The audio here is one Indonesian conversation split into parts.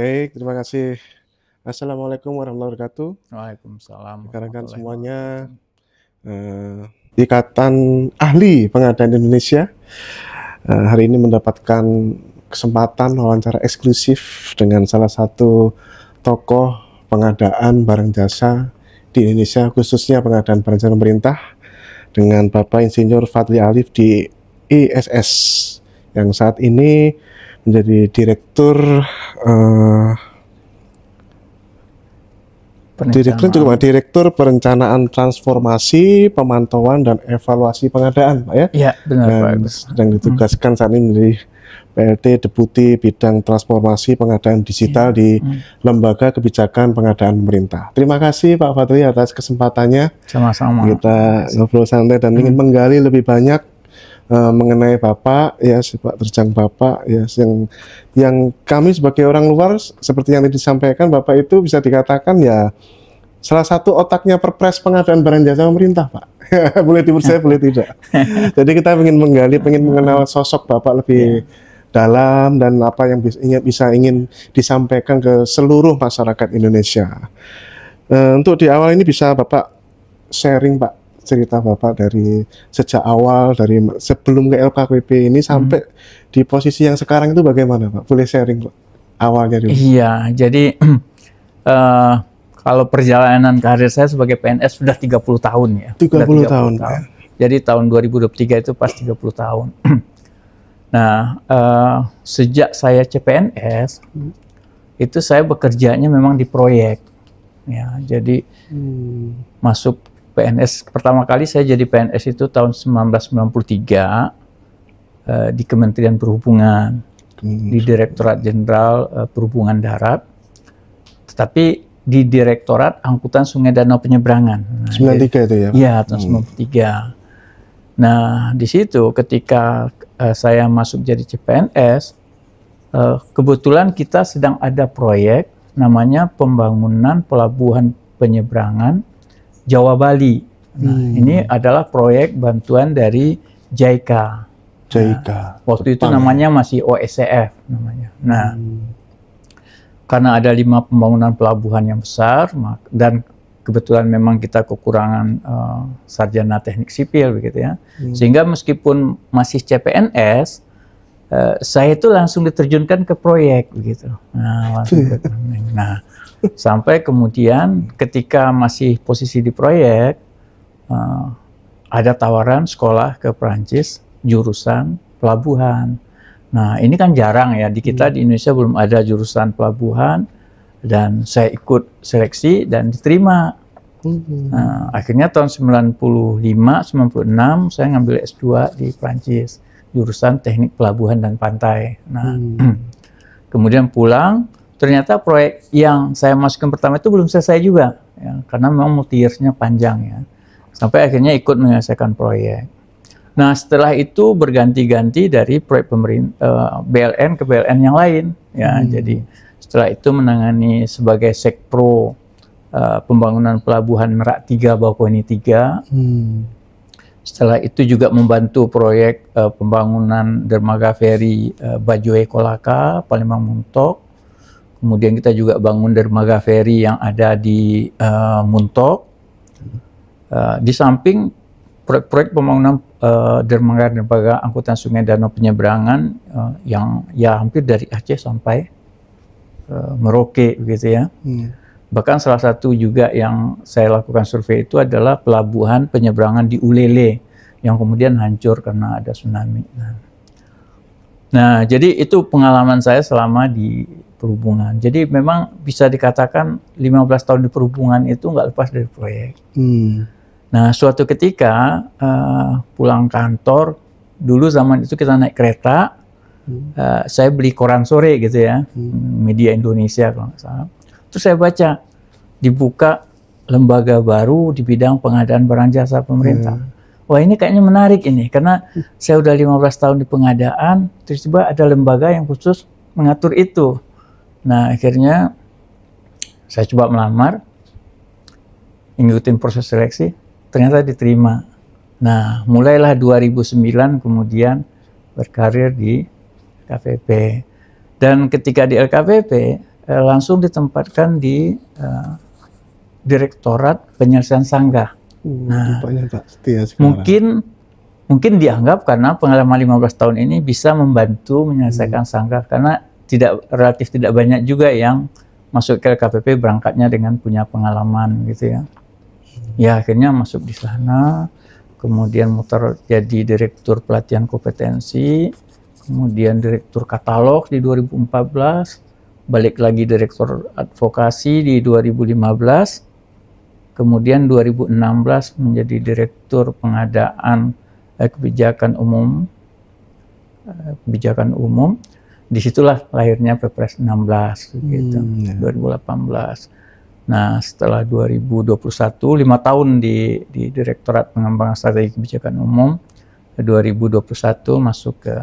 Baik, terima kasih. Assalamualaikum warahmatullahi wabarakatuh. Waalaikumsalam Rekan-rekan warahmatullahi semuanya, wabarakatuh. Ikatan Ahli Pengadaan Indonesia hari ini mendapatkan kesempatan wawancara eksklusif dengan salah satu tokoh pengadaan barang jasa di Indonesia, khususnya pengadaan barang jasa pemerintah, dengan Bapak Insinyur Fadli Alif di ISS, yang saat ini menjadi Direktur Direktur Perencanaan Transformasi, Pemantauan dan Evaluasi Pengadaan, Pak ya? Iya, benar Pak. Dan sedang ditugaskan saat ini menjadi PLT Deputi Bidang Transformasi Pengadaan Digital di Lembaga Kebijakan Pengadaan Pemerintah. Terima kasih Pak Fadli atas kesempatannya. Sama-sama. Kita ngobrol santai dan ingin menggali lebih banyak mengenai Bapak, ya, sepak terjang Bapak, ya, yang kami sebagai orang luar, seperti yang tadi disampaikan, Bapak itu bisa dikatakan ya salah satu otaknya Perpres Pengadaan Barang Jasa Pemerintah, Pak. Boleh dipercaya, boleh tidak. Jadi kita ingin menggali, ingin mengenal sosok Bapak lebih dalam dan apa yang ingin disampaikan ke seluruh masyarakat Indonesia. Untuk di awal ini bisa Bapak sharing, Pak, cerita Bapak dari sejak awal, dari sebelum ke LKPP ini sampai di posisi yang sekarang itu bagaimana, Pak? Boleh sharing, Pak, awalnya dulu? Iya, jadi kalau perjalanan karir saya sebagai PNS sudah 30 tahun ya. 30 tahun. Ya. Jadi tahun 2023 itu pas 30 tahun. Nah, sejak saya CPNS, itu saya bekerjanya memang di proyek. Ya, jadi masuk PNS, pertama kali saya jadi PNS itu tahun 1993 di Kementerian Perhubungan, di Direktorat Jenderal Perhubungan Darat, tetapi di Direktorat Angkutan Sungai Danau Penyeberangan. 93 itu ya? Iya, tahun 93. Nah, di situ ketika saya masuk jadi CPNS, kebetulan kita sedang ada proyek namanya Pembangunan Pelabuhan Penyeberangan Jawa Bali. Nah, ini adalah proyek bantuan dari JICA. JICA. Waktu itu namanya masih OSCF namanya. Nah, karena ada 5 pembangunan pelabuhan yang besar dan kebetulan memang kita kekurangan sarjana teknik sipil begitu ya. Sehingga meskipun masih CPNS, saya itu langsung diterjunkan ke proyek begitu. Nah, sampai kemudian ketika masih posisi di proyek, ada tawaran sekolah ke Perancis jurusan pelabuhan. Nah, ini kan jarang ya, di kita di Indonesia belum ada jurusan pelabuhan, dan saya ikut seleksi dan diterima. Nah, akhirnya tahun 95-96 saya ngambil S2 di Perancis, jurusan Teknik Pelabuhan dan Pantai. Nah, kemudian pulang, ternyata proyek yang saya masukkan pertama itu belum selesai juga, ya, karena memang multi-years-nya panjang ya. Sampai akhirnya ikut menyelesaikan proyek. Nah, setelah itu berganti-ganti dari proyek pemerintah BLN ke BLN yang lain, ya. Jadi setelah itu menangani sebagai Sekpro pembangunan pelabuhan Merak 3 Bakauheni 3. Setelah itu juga membantu proyek pembangunan dermaga feri Bajoe Kolaka, Palembang Muntok. Kemudian kita juga bangun dermaga feri yang ada di Muntok. Di samping proyek-proyek pembangunan dermaga angkutan sungai danau penyeberangan yang ya hampir dari Aceh sampai Merauke begitu ya. Bahkan salah satu juga yang saya lakukan survei itu adalah pelabuhan penyeberangan di Ulele yang kemudian hancur karena ada tsunami. Nah, jadi itu pengalaman saya selama di perhubungan. Jadi memang bisa dikatakan 15 tahun di perhubungan itu nggak lepas dari proyek. Nah, suatu ketika pulang kantor, dulu zaman itu kita naik kereta, saya beli koran sore gitu ya, Media Indonesia kalau nggak salah. Terus saya baca, dibuka lembaga baru di bidang pengadaan barang jasa pemerintah. Wah, ini kayaknya menarik ini, karena saya udah 15 tahun di pengadaan, terus tiba ada lembaga yang khusus mengatur itu. Nah, akhirnya saya coba melamar, ngikutin proses seleksi, ternyata diterima. Nah, mulailah 2009 kemudian berkarir di LKPP. Dan ketika di LKPP, langsung ditempatkan di Direktorat Penyelesaian Sanggah. Nah, rupanya Pak setia sekarang. mungkin dianggap karena pengalaman 15 tahun ini bisa membantu menyelesaikan sanggah, karena relatif tidak banyak juga yang masuk ke LKPP berangkatnya dengan punya pengalaman gitu ya. Ya akhirnya masuk di sana, kemudian muter jadi Direktur Pelatihan Kompetensi, kemudian Direktur Katalog di 2014, balik lagi Direktur Advokasi di 2015, kemudian 2016 menjadi Direktur Pengadaan Kebijakan Umum. Disitulah lahirnya Perpres 16 gitu, 2018. Nah, setelah 2021, 5 tahun di Direktorat Pengembangan Strategi Kebijakan Umum, 2021 masuk ke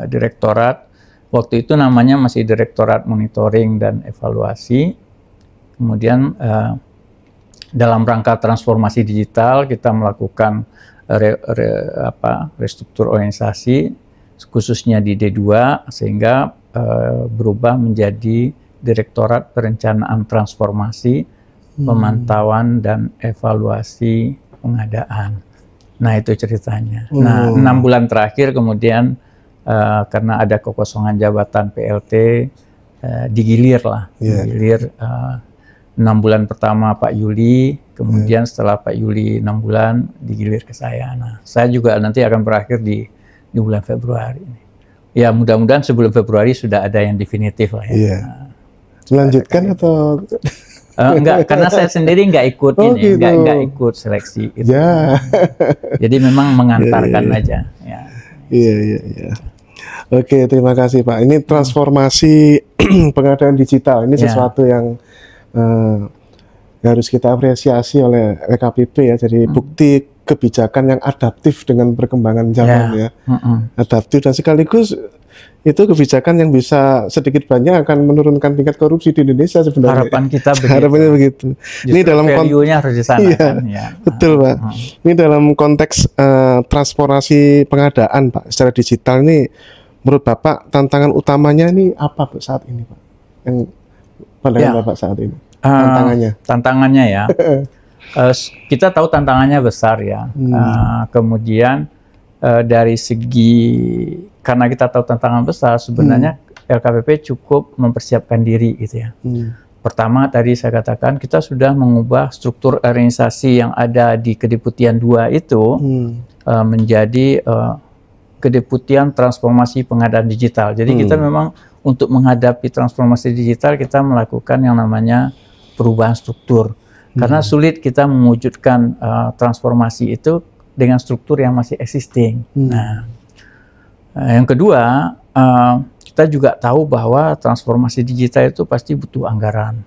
Direktorat. Waktu itu namanya masih Direktorat Monitoring dan Evaluasi. Kemudian dalam rangka transformasi digital kita melakukan restruktur organisasi, khususnya di D2, sehingga berubah menjadi Direktorat Perencanaan Transformasi, Pemantauan dan Evaluasi Pengadaan. Nah, itu ceritanya. Nah, 6 bulan terakhir kemudian karena ada kekosongan jabatan PLT, digilir lah. Digilir 6 bulan pertama Pak Yuli, kemudian setelah Pak Yuli 6 bulan digilir ke saya. Nah, saya juga nanti akan berakhir di bulan Februari ini. Ya, mudah-mudahan sebelum Februari sudah ada yang definitif lah ya. Iya. Melanjutkan atau enggak, karena saya sendiri nggak ikut ini, gitu. nggak ikut seleksi itu. Ya. Jadi memang mengantarkan aja. Ya. Iya. Oke, terima kasih Pak. Ini transformasi pengadaan digital ini sesuatu yang harus kita apresiasi oleh LKPP ya. Jadi bukti kebijakan yang adaptif dengan perkembangan zaman ya. Adaptif dan sekaligus itu kebijakan yang bisa sedikit banyak akan menurunkan tingkat korupsi di Indonesia sebenarnya. Harapan kita begitu. Harapannya begitu. Ini dalam value-nya harus di sana kan. Ya. Betul Pak. Ini dalam konteks transformasi pengadaan Pak secara digital ini, menurut Bapak tantangan utamanya ini apa Pak saat ini Pak? Yang pandangan Bapak saat ini? Tantangannya ya. Kita tahu tantangannya besar ya. Kemudian dari segi, karena kita tahu tantangan besar, sebenarnya LKPP cukup mempersiapkan diri gitu ya. Pertama tadi saya katakan kita sudah mengubah struktur organisasi yang ada di Kedeputian 2 itu menjadi Kedeputian Transformasi Pengadaan Digital. Jadi kita memang untuk menghadapi transformasi digital kita melakukan yang namanya perubahan struktur. Karena sulit kita mewujudkan transformasi itu dengan struktur yang masih existing. Nah, yang kedua, kita juga tahu bahwa transformasi digital itu pasti butuh anggaran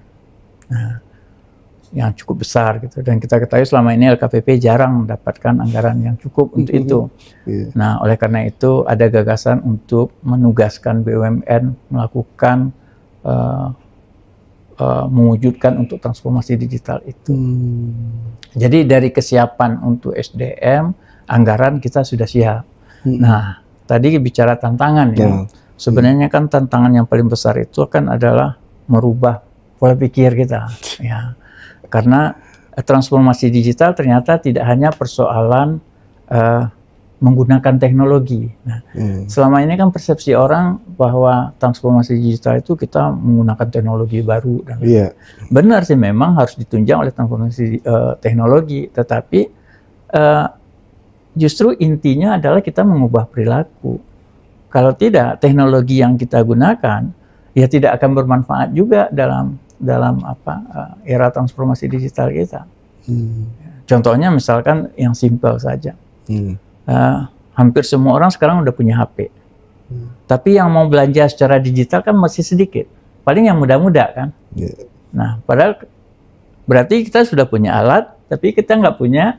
yang cukup besar gitu. Dan kita ketahui selama ini LKPP jarang mendapatkan anggaran yang cukup untuk itu. Nah, oleh karena itu ada gagasan untuk menugaskan BUMN melakukan mewujudkan untuk transformasi digital itu. Jadi dari kesiapan untuk SDM, anggaran kita sudah siap. Nah, tadi bicara tantangan ya. Sebenarnya kan tantangan yang paling besar itu kan adalah merubah pola pikir kita. Ya, karena transformasi digital ternyata tidak hanya persoalan menggunakan teknologi. Nah, selama ini kan persepsi orang bahwa transformasi digital itu kita menggunakan teknologi baru. Dan benar sih memang harus ditunjang oleh transformasi teknologi, tetapi justru intinya adalah kita mengubah perilaku. Kalau tidak, teknologi yang kita gunakan ya tidak akan bermanfaat juga dalam era transformasi digital kita. Contohnya misalkan yang simpel saja. Hampir semua orang sekarang udah punya HP. Tapi yang mau belanja secara digital kan masih sedikit. Paling yang muda-muda kan. Nah, padahal berarti kita sudah punya alat, tapi kita nggak punya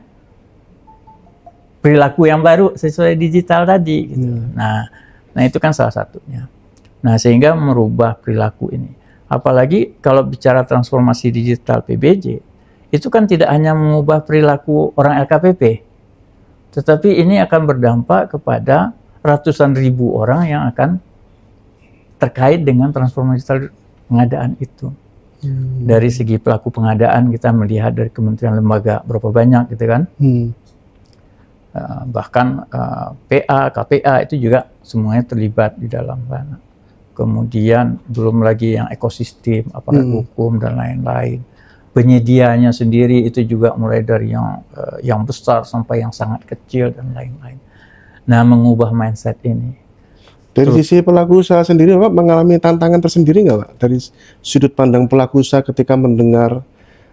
perilaku yang baru sesuai digital tadi. Gitu. Nah itu kan salah satunya. Nah, sehingga merubah perilaku ini. Apalagi kalau bicara transformasi digital PBJ, itu kan tidak hanya mengubah perilaku orang LKPP, tetapi ini akan berdampak kepada ratusan ribu orang yang akan terkait dengan transformasi digital pengadaan itu. Dari segi pelaku pengadaan kita melihat dari kementerian lembaga berapa banyak gitu kan. Bahkan PA, KPA itu juga semuanya terlibat di dalam sana. Kemudian belum lagi yang ekosistem, aparat hukum dan lain-lain. Penyediaannya sendiri itu juga mulai dari yang besar sampai yang sangat kecil dan lain-lain. Nah, mengubah mindset ini. Dari sisi pelaku usaha sendiri, Pak mengalami tantangan tersendiri nggak, Pak? Dari sudut pandang pelaku usaha ketika mendengar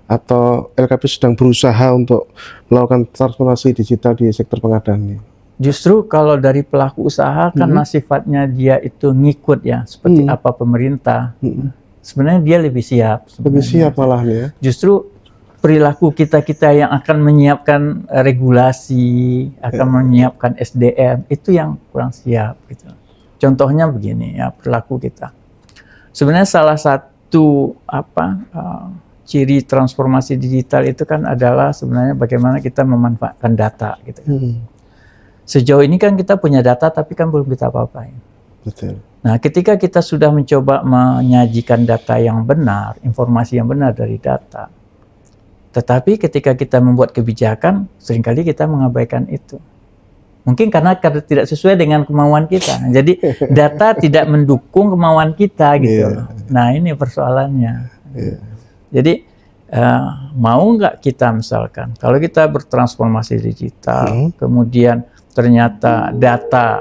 atau LKP sedang berusaha untuk melakukan transformasi digital di sektor pengadaan ini? Justru kalau dari pelaku usaha karena sifatnya dia itu ngikut ya, seperti apa pemerintah. Sebenarnya dia lebih siap. Lebih siap malah ya. Justru perilaku kita yang akan menyiapkan regulasi, akan menyiapkan SDM, itu yang kurang siap gitu. Contohnya begini ya, perilaku kita. Sebenarnya salah satu ciri transformasi digital itu kan adalah sebenarnya bagaimana kita memanfaatkan data gitu. Sejauh ini kan kita punya data tapi kan belum kita apa-apain. Betul. Nah, ketika kita sudah mencoba menyajikan data yang benar, informasi yang benar dari data, tetapi ketika kita membuat kebijakan, seringkali kita mengabaikan itu. Mungkin karena tidak sesuai dengan kemauan kita. Jadi data tidak mendukung kemauan kita gitu. Nah, ini persoalannya. Jadi mau nggak kita misalkan, kalau kita bertransformasi digital, kemudian ternyata data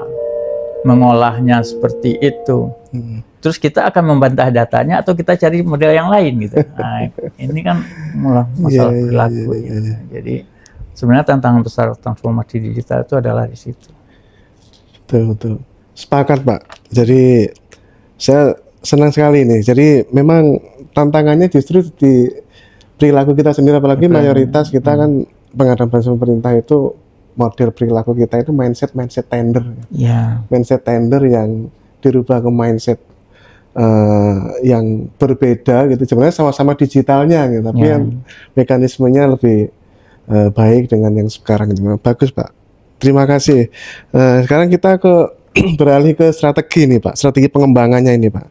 mengolahnya seperti itu, terus kita akan membantah datanya atau kita cari model yang lain gitu. Nah, ini kan malah masalah perilaku. Jadi sebenarnya tantangan besar transformasi digital itu adalah di situ. Betul. Sepakat, Pak. Jadi saya senang sekali nih. Jadi memang tantangannya justru di perilaku kita sendiri, apalagi mayoritas kita kan pengadaan pemerintah itu model perilaku kita itu mindset tender. Mindset tender yang dirubah ke mindset yang berbeda gitu. Sebenarnya sama-sama digitalnya gitu, tapi yang mekanismenya lebih baik dengan yang sekarang. Bagus, Pak. Terima kasih. Sekarang kita beralih ke strategi nih, Pak. Strategi pengembangannya ini, Pak.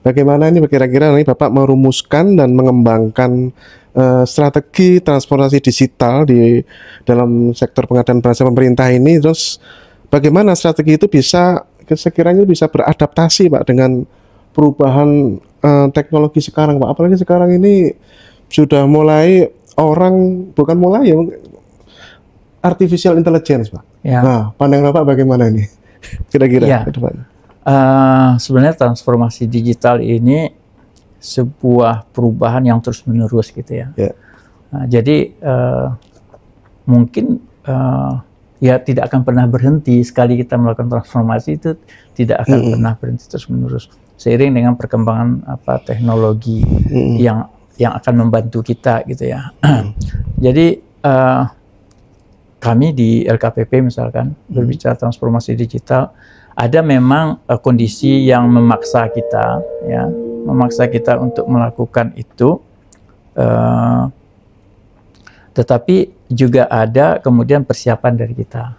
Bagaimana ini kira-kira nih Bapak merumuskan dan mengembangkan strategi transformasi digital di dalam sektor pengadaan barang pemerintah ini, terus bagaimana strategi itu bisa sekiranya bisa beradaptasi, Pak, dengan perubahan teknologi sekarang, Pak. Apalagi sekarang ini sudah mulai bukan mulai ya, artificial intelligence, Pak. Nah, pandangan Bapak bagaimana ini kira-kira ke depan? Sebenarnya transformasi digital ini sebuah perubahan yang terus-menerus gitu ya. Nah, jadi mungkin ya tidak akan pernah berhenti. Sekali kita melakukan transformasi itu tidak akan pernah berhenti, terus-menerus seiring dengan perkembangan teknologi yang akan membantu kita gitu ya. Jadi kami di LKPP misalkan berbicara transformasi digital, ada memang kondisi yang memaksa kita untuk melakukan itu, tetapi juga ada kemudian persiapan dari kita.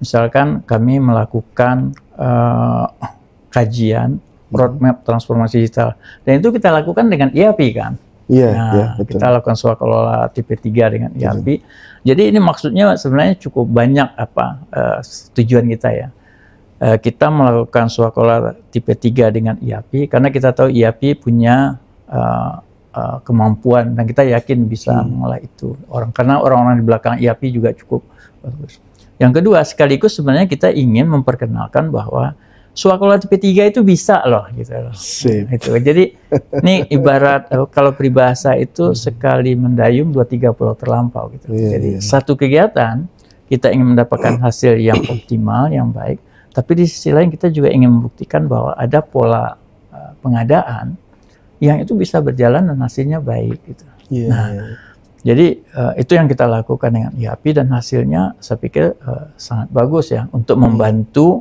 Misalkan kami melakukan kajian roadmap transformasi digital, dan itu kita lakukan dengan ERP kan. Kita lakukan swakelola tipe 3 dengan ERP. Jadi ini maksudnya sebenarnya cukup banyak tujuan kita ya. Kita melakukan swakelola tipe 3 dengan ERP karena kita tahu ERP punya kemampuan dan kita yakin bisa mengolah itu karena orang-orang di belakang ERP juga cukup bagus. Yang kedua, sekaligus sebenarnya kita ingin memperkenalkan bahwa swakelola tipe 3 itu bisa loh gitu loh. Itu. Jadi ini ibarat kalau peribahasa itu sekali mendayung 2-3 pulau terlampau gitu. Jadi satu kegiatan kita ingin mendapatkan hasil yang optimal, yang baik, tapi di sisi lain kita juga ingin membuktikan bahwa ada pola pengadaan yang itu bisa berjalan dan hasilnya baik gitu. Jadi itu yang kita lakukan dengan ERP dan hasilnya saya pikir sangat bagus ya untuk membantu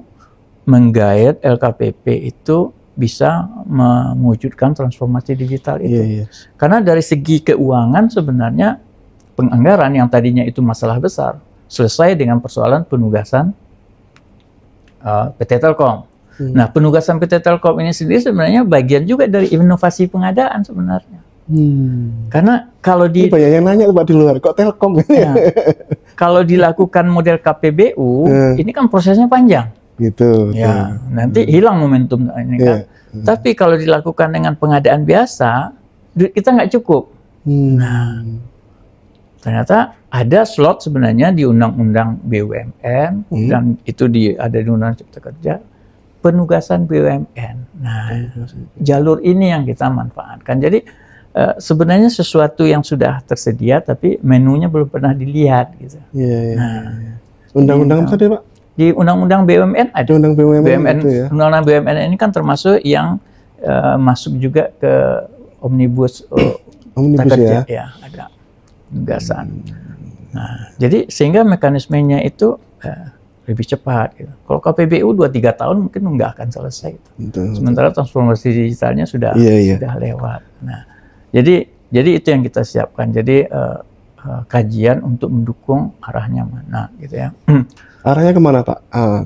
menggait LKPP itu bisa mewujudkan transformasi digital itu. Karena dari segi keuangan sebenarnya penganggaran yang tadinya itu masalah besar selesai dengan persoalan penugasan PT Telkom. Nah, penugasan PT Telkom ini sendiri sebenarnya bagian juga dari inovasi pengadaan sebenarnya. Karena kalau Ini banyak yang nanya Pak di luar, kok Telkom? ya, kalau dilakukan model KPBU, ini kan prosesnya panjang. Gitu. Ya, nanti hilang momentum ini kan. Tapi kalau dilakukan dengan pengadaan biasa, duit kita nggak cukup. Nah, ternyata ada slot sebenarnya di Undang-Undang BUMN dan itu ada di Undang-Undang Cipta Kerja, penugasan BUMN. Nah, jalur ini yang kita manfaatkan. Jadi sebenarnya sesuatu yang sudah tersedia, tapi menunya belum pernah dilihat gitu. Nah, undang-undang apa tadi Pak? Di Undang-Undang BUMN ada. Undang BUMN itu ya. Undang-Undang BUMN ini kan termasuk yang masuk juga ke omnibus. Omnibus ya. Ya, ada penugasan. Nah, jadi sehingga mekanismenya itu lebih cepat. Gitu. Kalau KPBU 2-3 tahun mungkin nggak akan selesai. Gitu. Sementara transformasi digitalnya sudah lewat. Nah, jadi itu yang kita siapkan. Jadi kajian untuk mendukung arahnya mana, gitu ya. Arahnya kemana Pak?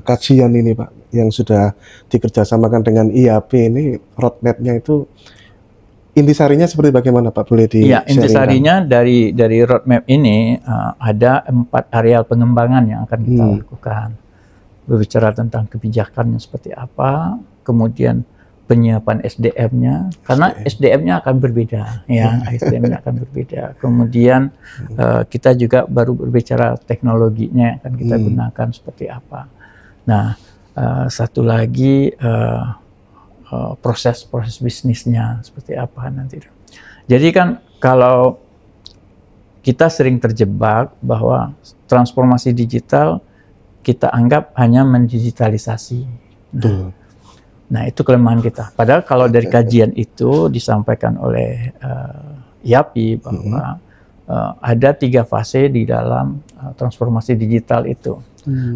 Kajian ini Pak, yang sudah dikerjasamakan dengan IAP ini, roadmap-nya itu intisarinya seperti bagaimana Pak? Boleh di ya, intisarinya dari roadmap ini ada 4 areal pengembangan yang akan kita lakukan. Berbicara tentang kebijakannya seperti apa, kemudian penyiapan SDM-nya, karena SDM-nya akan berbeda, ya, SDM-nya akan berbeda. Kemudian kita juga baru berbicara teknologinya yang akan kita gunakan seperti apa. Nah, satu lagi proses bisnisnya seperti apa nanti. Jadi kan kalau kita sering terjebak bahwa transformasi digital kita anggap hanya mendigitalisasi. Nah, itu kelemahan kita. Padahal kalau dari kajian itu disampaikan oleh IAPI bahwa ada 3 fase di dalam transformasi digital itu.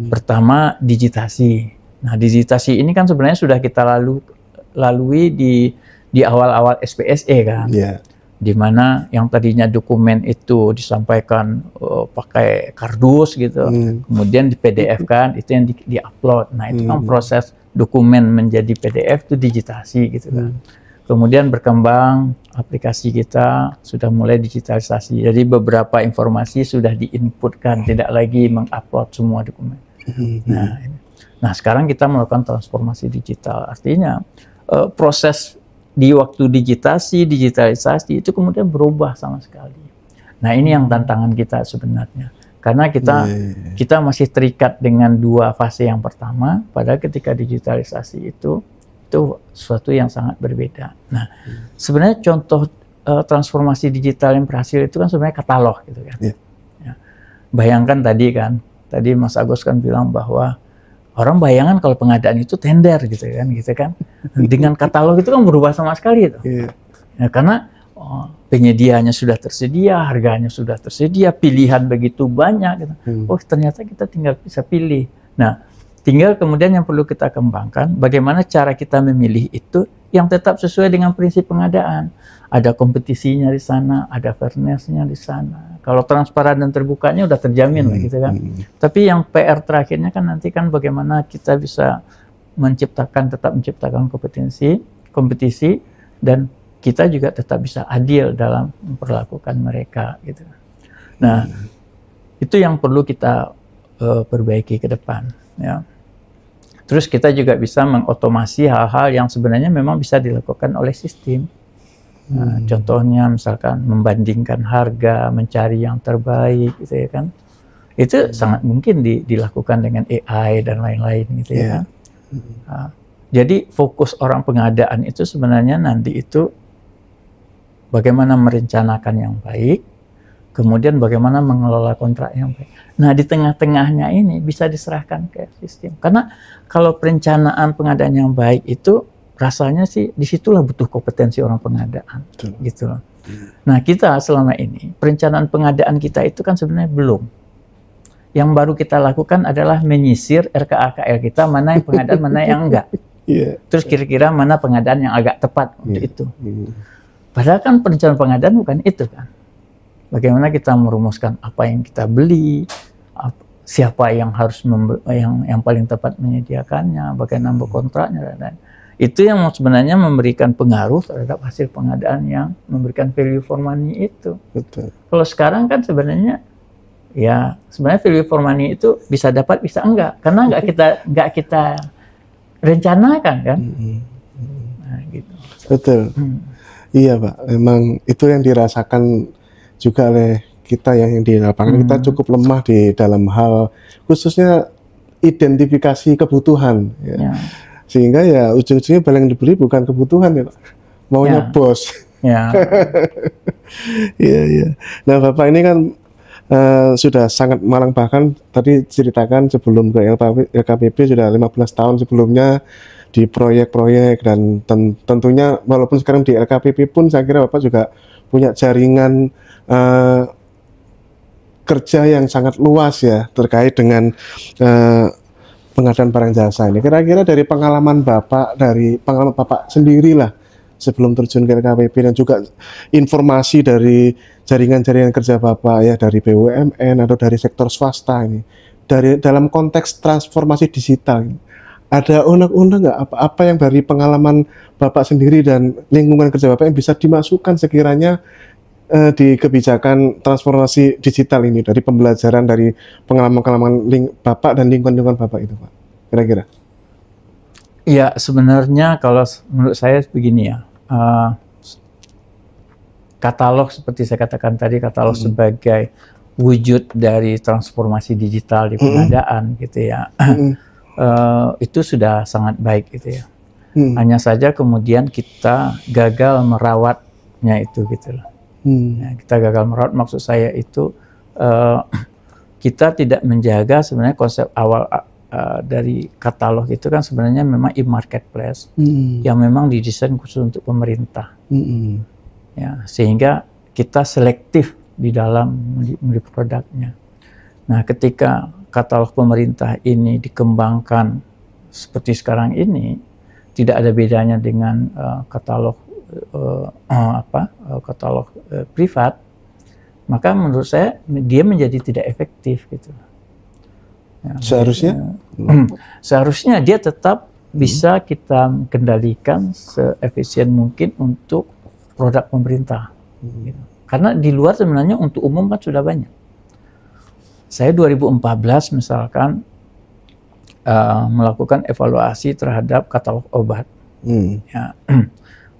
Pertama, digitasi. Nah, digitasi ini kan sebenarnya sudah kita lalui di awal-awal SPSE kan. Di mana yang tadinya dokumen itu disampaikan pakai kardus gitu, kemudian di PDF kan, itu yang di-upload. Nah, itu kan proses dokumen menjadi PDF itu digitasi gitu kan. Kemudian berkembang aplikasi kita sudah mulai digitalisasi. Jadi beberapa informasi sudah diinputkan, tidak lagi mengupload semua dokumen. Nah, sekarang kita melakukan transformasi digital. Artinya proses di waktu digitalisasi itu kemudian berubah sama sekali. Nah, ini yang tantangan kita sebenarnya. Karena kita masih terikat dengan 2 fase yang pertama, padahal ketika digitalisasi itu sesuatu yang sangat berbeda. Nah, sebenarnya contoh transformasi digital yang berhasil itu kan sebenarnya katalog gitu kan. Ya. Bayangkan tadi Mas Agus kan bilang bahwa orang bayangan kalau pengadaan itu tender gitu kan. Dengan katalog itu kan berubah sama sekali itu. Ya, karena penyediaannya sudah tersedia, harganya sudah tersedia, pilihan begitu banyak. Gitu. Oh, ternyata kita tinggal bisa pilih. Nah, tinggal kemudian yang perlu kita kembangkan, bagaimana cara kita memilih itu yang tetap sesuai dengan prinsip pengadaan. Ada kompetisinya di sana, ada fairness-nya di sana. Kalau transparan dan terbukanya udah terjamin lah gitu kan. Tapi yang PR terakhirnya kan nanti kan bagaimana kita bisa tetap menciptakan kompetisi dan kita juga tetap bisa adil dalam memperlakukan mereka gitu. Nah, itu yang perlu kita perbaiki ke depan ya. Terus kita juga bisa mengotomasi hal-hal yang sebenarnya memang bisa dilakukan oleh sistem. Nah, contohnya misalkan membandingkan harga, mencari yang terbaik gitu ya kan. Itu sangat mungkin dilakukan dengan AI dan lain-lain gitu ya. Nah, jadi fokus orang pengadaan itu sebenarnya nanti itu bagaimana merencanakan yang baik, kemudian bagaimana mengelola kontrak yang baik. Nah, di tengah-tengahnya ini bisa diserahkan ke sistem. Karena kalau perencanaan pengadaan yang baik itu rasanya sih disitulah butuh kompetensi orang pengadaan. Gitu loh. Nah, kita selama ini perencanaan pengadaan kita itu kan sebenarnya belum. Yang baru kita lakukan adalah menyisir RKA-KL kita mana yang pengadaan, mana yang enggak. Terus kira-kira mana pengadaan yang agak tepat untuk itu. Padahal kan perencanaan pengadaan bukan itu kan. Bagaimana kita merumuskan apa yang kita beli, siapa yang harus yang paling tepat menyediakannya, bagaimana kontraknya dan lain-lain. Itu yang sebenarnya memberikan pengaruh terhadap hasil pengadaan yang memberikan value for money itu. Betul. Kalau sekarang kan sebenarnya ya sebenarnya value for money itu bisa dapat bisa enggak, karena nggak kita rencanakan kan. Nah, gitu. Betul. Iya Pak, memang itu yang dirasakan juga oleh kita yang di lapangan. Kita cukup lemah di dalam hal khususnya identifikasi kebutuhan ya. Sehingga ya ujung-ujungnya barang yang dibeli bukan kebutuhan ya Pak, maunya bos. Ya. Iya. Nah Bapak ini kan sudah sangat malang, bahkan tadi ceritakan sebelum ke LKPP sudah 15 tahun sebelumnya di proyek-proyek, dan tentunya walaupun sekarang di LKPP pun saya kira Bapak juga punya jaringan kerja yang sangat luas ya terkait dengan pengadaan barang jasa ini. Kira-kira dari pengalaman Bapak, dari pengalaman Bapak sendirilah sebelum terjun ke LKPP, dan juga informasi dari jaringan-jaringan kerja Bapak ya dari BUMN atau dari sektor swasta ini, dari dalam konteks transformasi digital ini, ada unek-unek nggak apa yang dari pengalaman Bapak sendiri dan lingkungan kerja Bapak yang bisa dimasukkan sekiranya di kebijakan transformasi digital ini, dari pembelajaran dari pengalaman-pengalaman Bapak dan lingkungan Bapak itu Pak, kira-kira? Ya sebenarnya kalau menurut saya begini ya, katalog seperti saya katakan tadi, katalog sebagai wujud dari transformasi digital di pengadaan gitu ya, itu sudah sangat baik gitu ya. Hanya saja kemudian kita gagal merawatnya itu gitu loh. Ya, kita gagal merawat, maksud saya itu kita tidak menjaga sebenarnya konsep awal dari katalog itu kan sebenarnya memang e-marketplace yang memang didesain khusus untuk pemerintah. Ya, sehingga kita selektif di dalam membeli produknya. Nah, ketika katalog pemerintah ini dikembangkan seperti sekarang ini, tidak ada bedanya dengan katalog katalog privat, maka menurut saya dia menjadi tidak efektif gitu. Ya, seharusnya dia tetap bisa kita kendalikan seefisien mungkin untuk produk pemerintah. Gitu. Karena di luar sebenarnya untuk umum kan sudah banyak. Saya 2014 misalkan melakukan evaluasi terhadap katalog obat. Ya.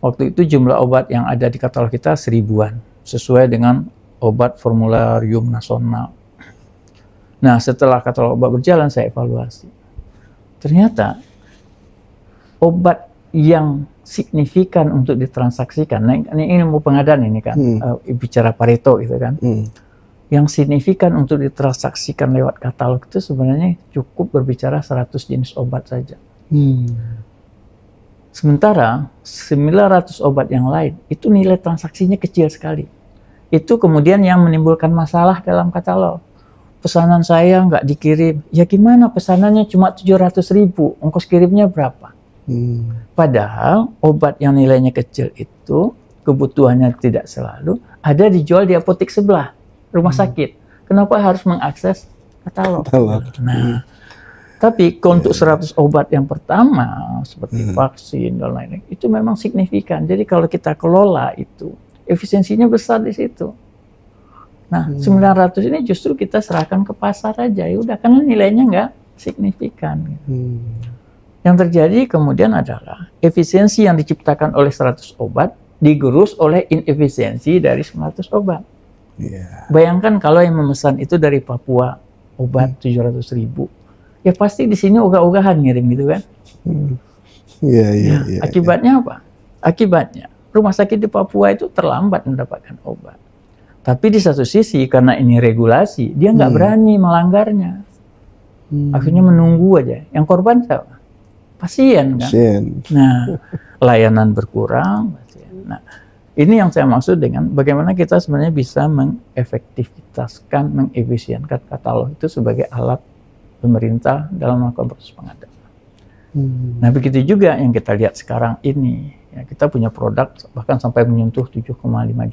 Waktu itu jumlah obat yang ada di katalog kita 1000-an, sesuai dengan obat formularium nasional. Nah, setelah katalog obat berjalan, saya evaluasi. Ternyata obat yang signifikan untuk ditransaksikan, nah, ini ilmu pengadaan ini kan, bicara Pareto gitu kan, yang signifikan untuk ditransaksikan lewat katalog itu sebenarnya cukup berbicara 100 jenis obat saja. Sementara 900 obat yang lain itu nilai transaksinya kecil sekali. Itu kemudian yang menimbulkan masalah dalam katalog. Pesanan saya nggak dikirim. Ya gimana, pesanannya cuma 700.000, ongkos kirimnya berapa? Padahal obat yang nilainya kecil itu kebutuhannya tidak selalu ada dijual di apotek sebelah rumah sakit. Kenapa harus mengakses katalog? Nah, tapi untuk 100 obat yang pertama seperti vaksin dan lain-lain itu memang signifikan. Jadi kalau kita kelola itu efisiensinya besar di situ. Nah, 900 ini justru kita serahkan ke pasar aja, ya udah, karena nilainya nggak signifikan. Yang terjadi kemudian adalah efisiensi yang diciptakan oleh 100 obat digerus oleh inefisiensi dari 900 obat. Bayangkan kalau yang memesan itu dari Papua obat 700.000. Ya pasti di sini ogah-ogahan ngirim gitu kan. Akibatnya apa? Akibatnya rumah sakit di Papua itu terlambat mendapatkan obat. Tapi di satu sisi karena ini regulasi, dia nggak berani melanggarnya. Akhirnya menunggu aja. Yang korban siapa? Pasien kan. Nah, layanan berkurang. Nah, ini yang saya maksud dengan bagaimana kita sebenarnya bisa mengefektivitaskan, mengefisienkan katalog itu sebagai alat pemerintah dalam melakukan proses pengadaan. Nah, begitu juga yang kita lihat sekarang ini. Ya, kita punya produk bahkan sampai menyentuh 7,5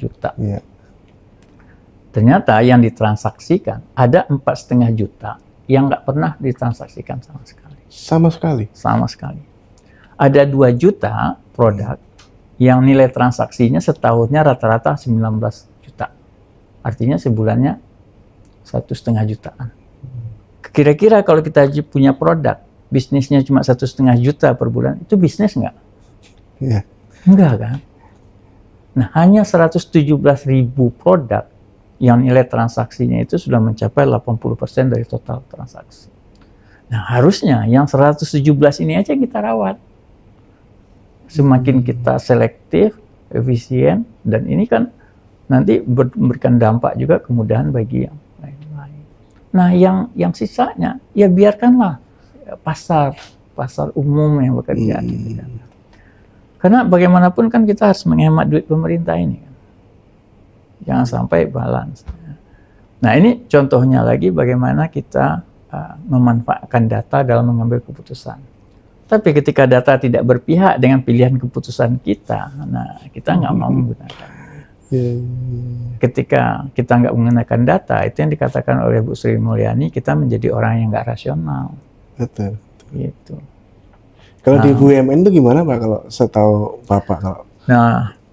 juta. Ternyata yang ditransaksikan ada 4,5 juta yang nggak pernah ditransaksikan sama sekali. Sama sekali. Sama sekali. Ada 2 juta produk yang nilai transaksinya setahunnya rata-rata 19 juta. Artinya sebulannya 1,5 jutaan. Kira-kira kalau kita punya produk, bisnisnya cuma 1,5 juta per bulan, itu bisnis nggak? Iya. Enggak kan? Nah, hanya 117.000 produk yang nilai transaksinya itu sudah mencapai 80% dari total transaksi. Nah, harusnya yang 117 ini aja kita rawat. Semakin kita selektif, efisien, dan ini kan nanti memberikan dampak juga kemudahan bagi yang lain-lain. Nah, yang sisanya, ya biarkanlah pasar umum yang bekerja. Gitu kan. Karena bagaimanapun kan kita harus menghemat duit pemerintah ini. Kan. Jangan sampai balance. Nah, ini contohnya lagi bagaimana kita memanfaatkan data dalam mengambil keputusan. Tapi ketika data tidak berpihak dengan pilihan keputusan kita, nah kita nggak mau menggunakan. Ketika kita nggak menggunakan data, itu yang dikatakan oleh Bu Sri Mulyani, kita menjadi orang yang nggak rasional. Betul. Gitu. Kalau di BUMN itu gimana Pak, kalau setahu Bapak, kalau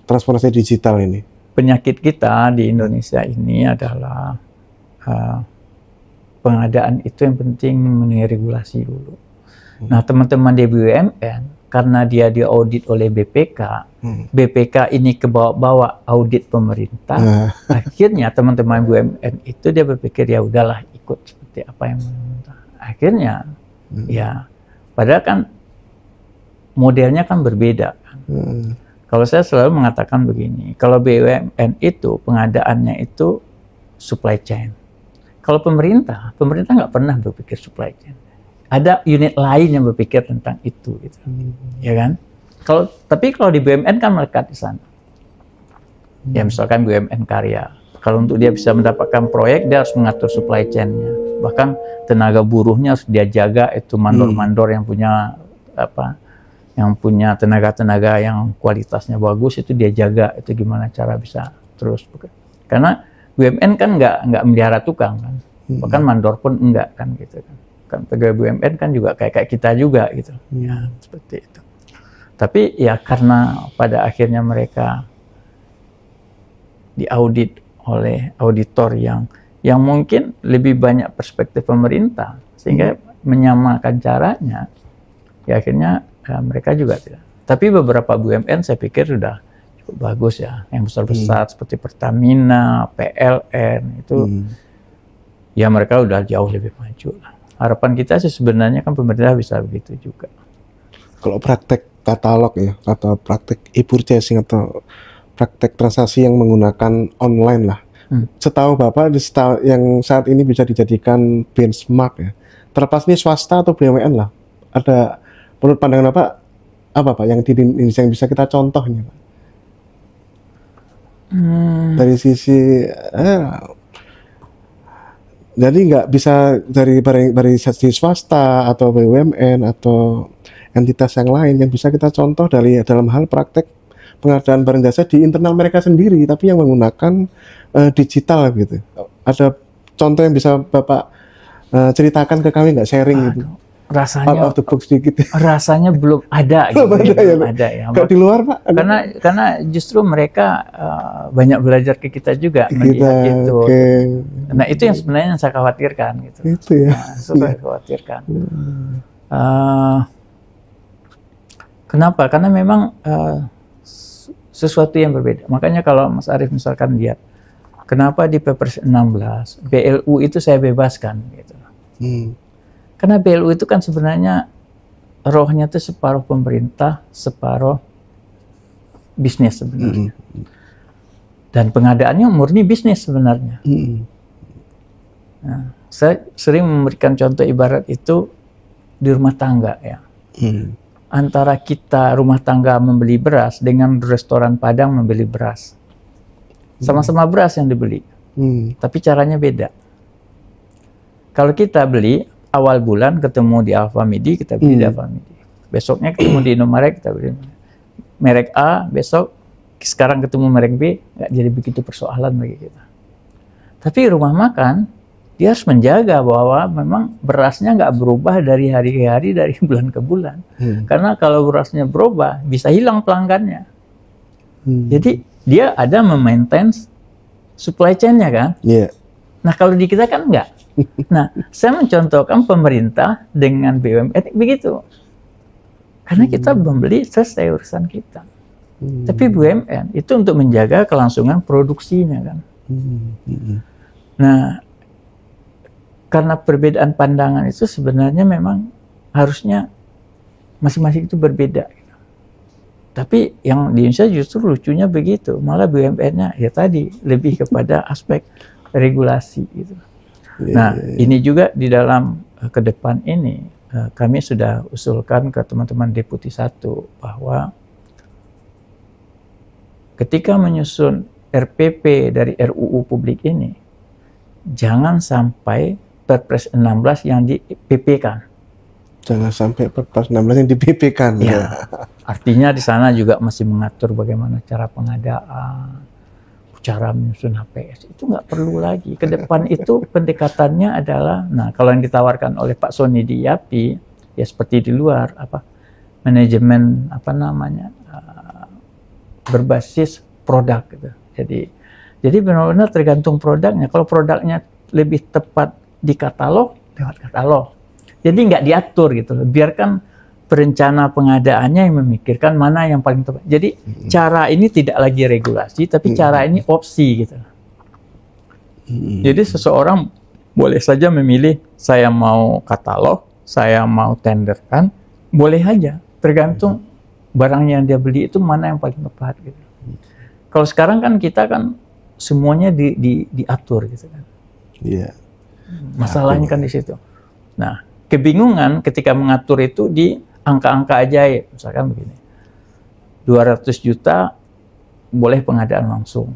transformasi digital ini? Penyakit kita di Indonesia ini adalah pengadaan itu yang penting memenuhi regulasi dulu. Nah, teman-teman di BUMN, karena dia diaudit oleh BPK, BPK ini kebawa-bawa audit pemerintah, akhirnya teman-teman BUMN itu dia berpikir, ya udahlah ikut seperti apa yang pemerintah. Akhirnya, ya, padahal kan modelnya kan berbeda. Kan? Kalau saya selalu mengatakan begini, kalau BUMN itu pengadaannya itu supply chain. Kalau pemerintah nggak pernah berpikir supply chain. Ada unit lain yang berpikir tentang itu, gitu. Ya kan? Tapi kalau di BUMN kan melekat di sana. Ya misalkan BUMN Karya, kalau untuk dia bisa mendapatkan proyek, dia harus mengatur supply chain-nya. Bahkan tenaga buruhnya harus dia jaga, itu mandor-mandor yang punya yang punya tenaga-tenaga yang kualitasnya bagus, itu dia jaga, itu gimana cara bisa terus. Karena BUMN kan nggak melihara tukang kan, bahkan mandor pun enggak kan gitu kan. Kan pegawai BUMN kan juga kayak kita juga gitu, ya seperti itu. Tapi ya karena pada akhirnya mereka diaudit oleh auditor yang mungkin lebih banyak perspektif pemerintah, sehingga menyamakan caranya, ya akhirnya mereka juga tidak. Tapi beberapa BUMN saya pikir sudah cukup bagus ya, yang besar-besar seperti Pertamina, PLN itu, ya mereka udah jauh lebih maju lah. Harapan kita sih sebenarnya kan pemerintah bisa begitu juga. Kalau praktek katalog ya, atau praktek e-purchasing atau praktek transaksi yang menggunakan online lah, setahu Bapak yang saat ini bisa dijadikan benchmark ya, terlepas ini swasta atau BUMN lah, ada menurut pandangan Bapak apa Pak yang yang bisa kita contohnya Pak? Dari sisi jadi nggak bisa dari sisi swasta atau BUMN atau entitas yang lain yang bisa kita contoh dalam hal praktek pengadaan barang jasa di internal mereka sendiri, tapi yang menggunakan digital gitu. Ada contoh yang bisa Bapak ceritakan ke kami, nggak sharing gitu? Rasanya out of the box sedikit. Rasanya belum ada gitu. Belum ada ya. Kalau di luar Pak? Karena justru mereka banyak belajar ke kita juga melihat itu. Nah itu yang sebenarnya yang saya khawatirkan gitu. Itu ya. Nah, saya khawatirkan. Kenapa? Karena memang sesuatu yang berbeda. Makanya kalau Mas Arief misalkan lihat, kenapa di Perpres 16 BLU itu saya bebaskan gitu. Karena BLU itu kan sebenarnya rohnya itu separuh pemerintah, separuh bisnis sebenarnya. Dan pengadaannya murni bisnis sebenarnya. Nah, saya sering memberikan contoh ibarat itu di rumah tangga ya. Antara kita rumah tangga membeli beras dengan restoran Padang membeli beras. Sama-sama beras yang dibeli. Tapi caranya beda. Kalau kita beli awal bulan ketemu di Alfamidi, kita beli di Alfamidi. Besoknya ketemu di Indomaret, kita beli merek A, besok sekarang ketemu merek B, nggak jadi begitu persoalan bagi kita. Tapi rumah makan dia harus menjaga bahwa memang berasnya nggak berubah dari hari ke hari, dari bulan ke bulan. Karena kalau berasnya berubah, bisa hilang pelanggannya. Jadi dia ada memaintain supply chain-nya kan. Iya. Nah kalau di kita kan enggak. Nah saya mencontohkan pemerintah dengan BUMN begitu. Karena kita membeli selesai urusan kita. Tapi BUMN itu untuk menjaga kelangsungan produksinya kan. Nah karena perbedaan pandangan itu sebenarnya memang harusnya masing-masing itu berbeda. Tapi yang di Indonesia justru lucunya begitu, malah BUMN-nya ya tadi lebih kepada aspek regulasi gitu. Nah, ini juga di dalam ke depan ini kami sudah usulkan ke teman-teman Deputi 1 bahwa ketika menyusun RPP dari RUU publik ini, jangan sampai Perpres 16 yang di PP-kan. Jangan sampai Perpres 16 yang di PP-kan. Ya. Artinya di sana juga masih mengatur bagaimana cara pengadaan, cara menyusun HPS. Itu nggak perlu lagi. Ke depan itu pendekatannya adalah, nah kalau yang ditawarkan oleh Pak Sony di IAPI, ya seperti di luar, manajemen berbasis produk gitu. Jadi benar-benar tergantung produknya. Kalau produknya lebih tepat di katalog, lewat katalog. Jadi nggak diatur gitu loh. Biarkan perencana pengadaannya yang memikirkan mana yang paling tepat. Jadi cara ini tidak lagi regulasi, tapi cara ini opsi gitu. Jadi seseorang boleh saja memilih, saya mau katalog, saya mau tenderkan, boleh aja. Tergantung barang yang dia beli itu mana yang paling tepat gitu. Kalau sekarang kan kita kan semuanya diatur gitu kan. Iya. Masalahnya kan di situ. Nah, kebingungan ketika mengatur itu di angka-angka ajaib. Misalkan begini, 200 juta boleh pengadaan langsung.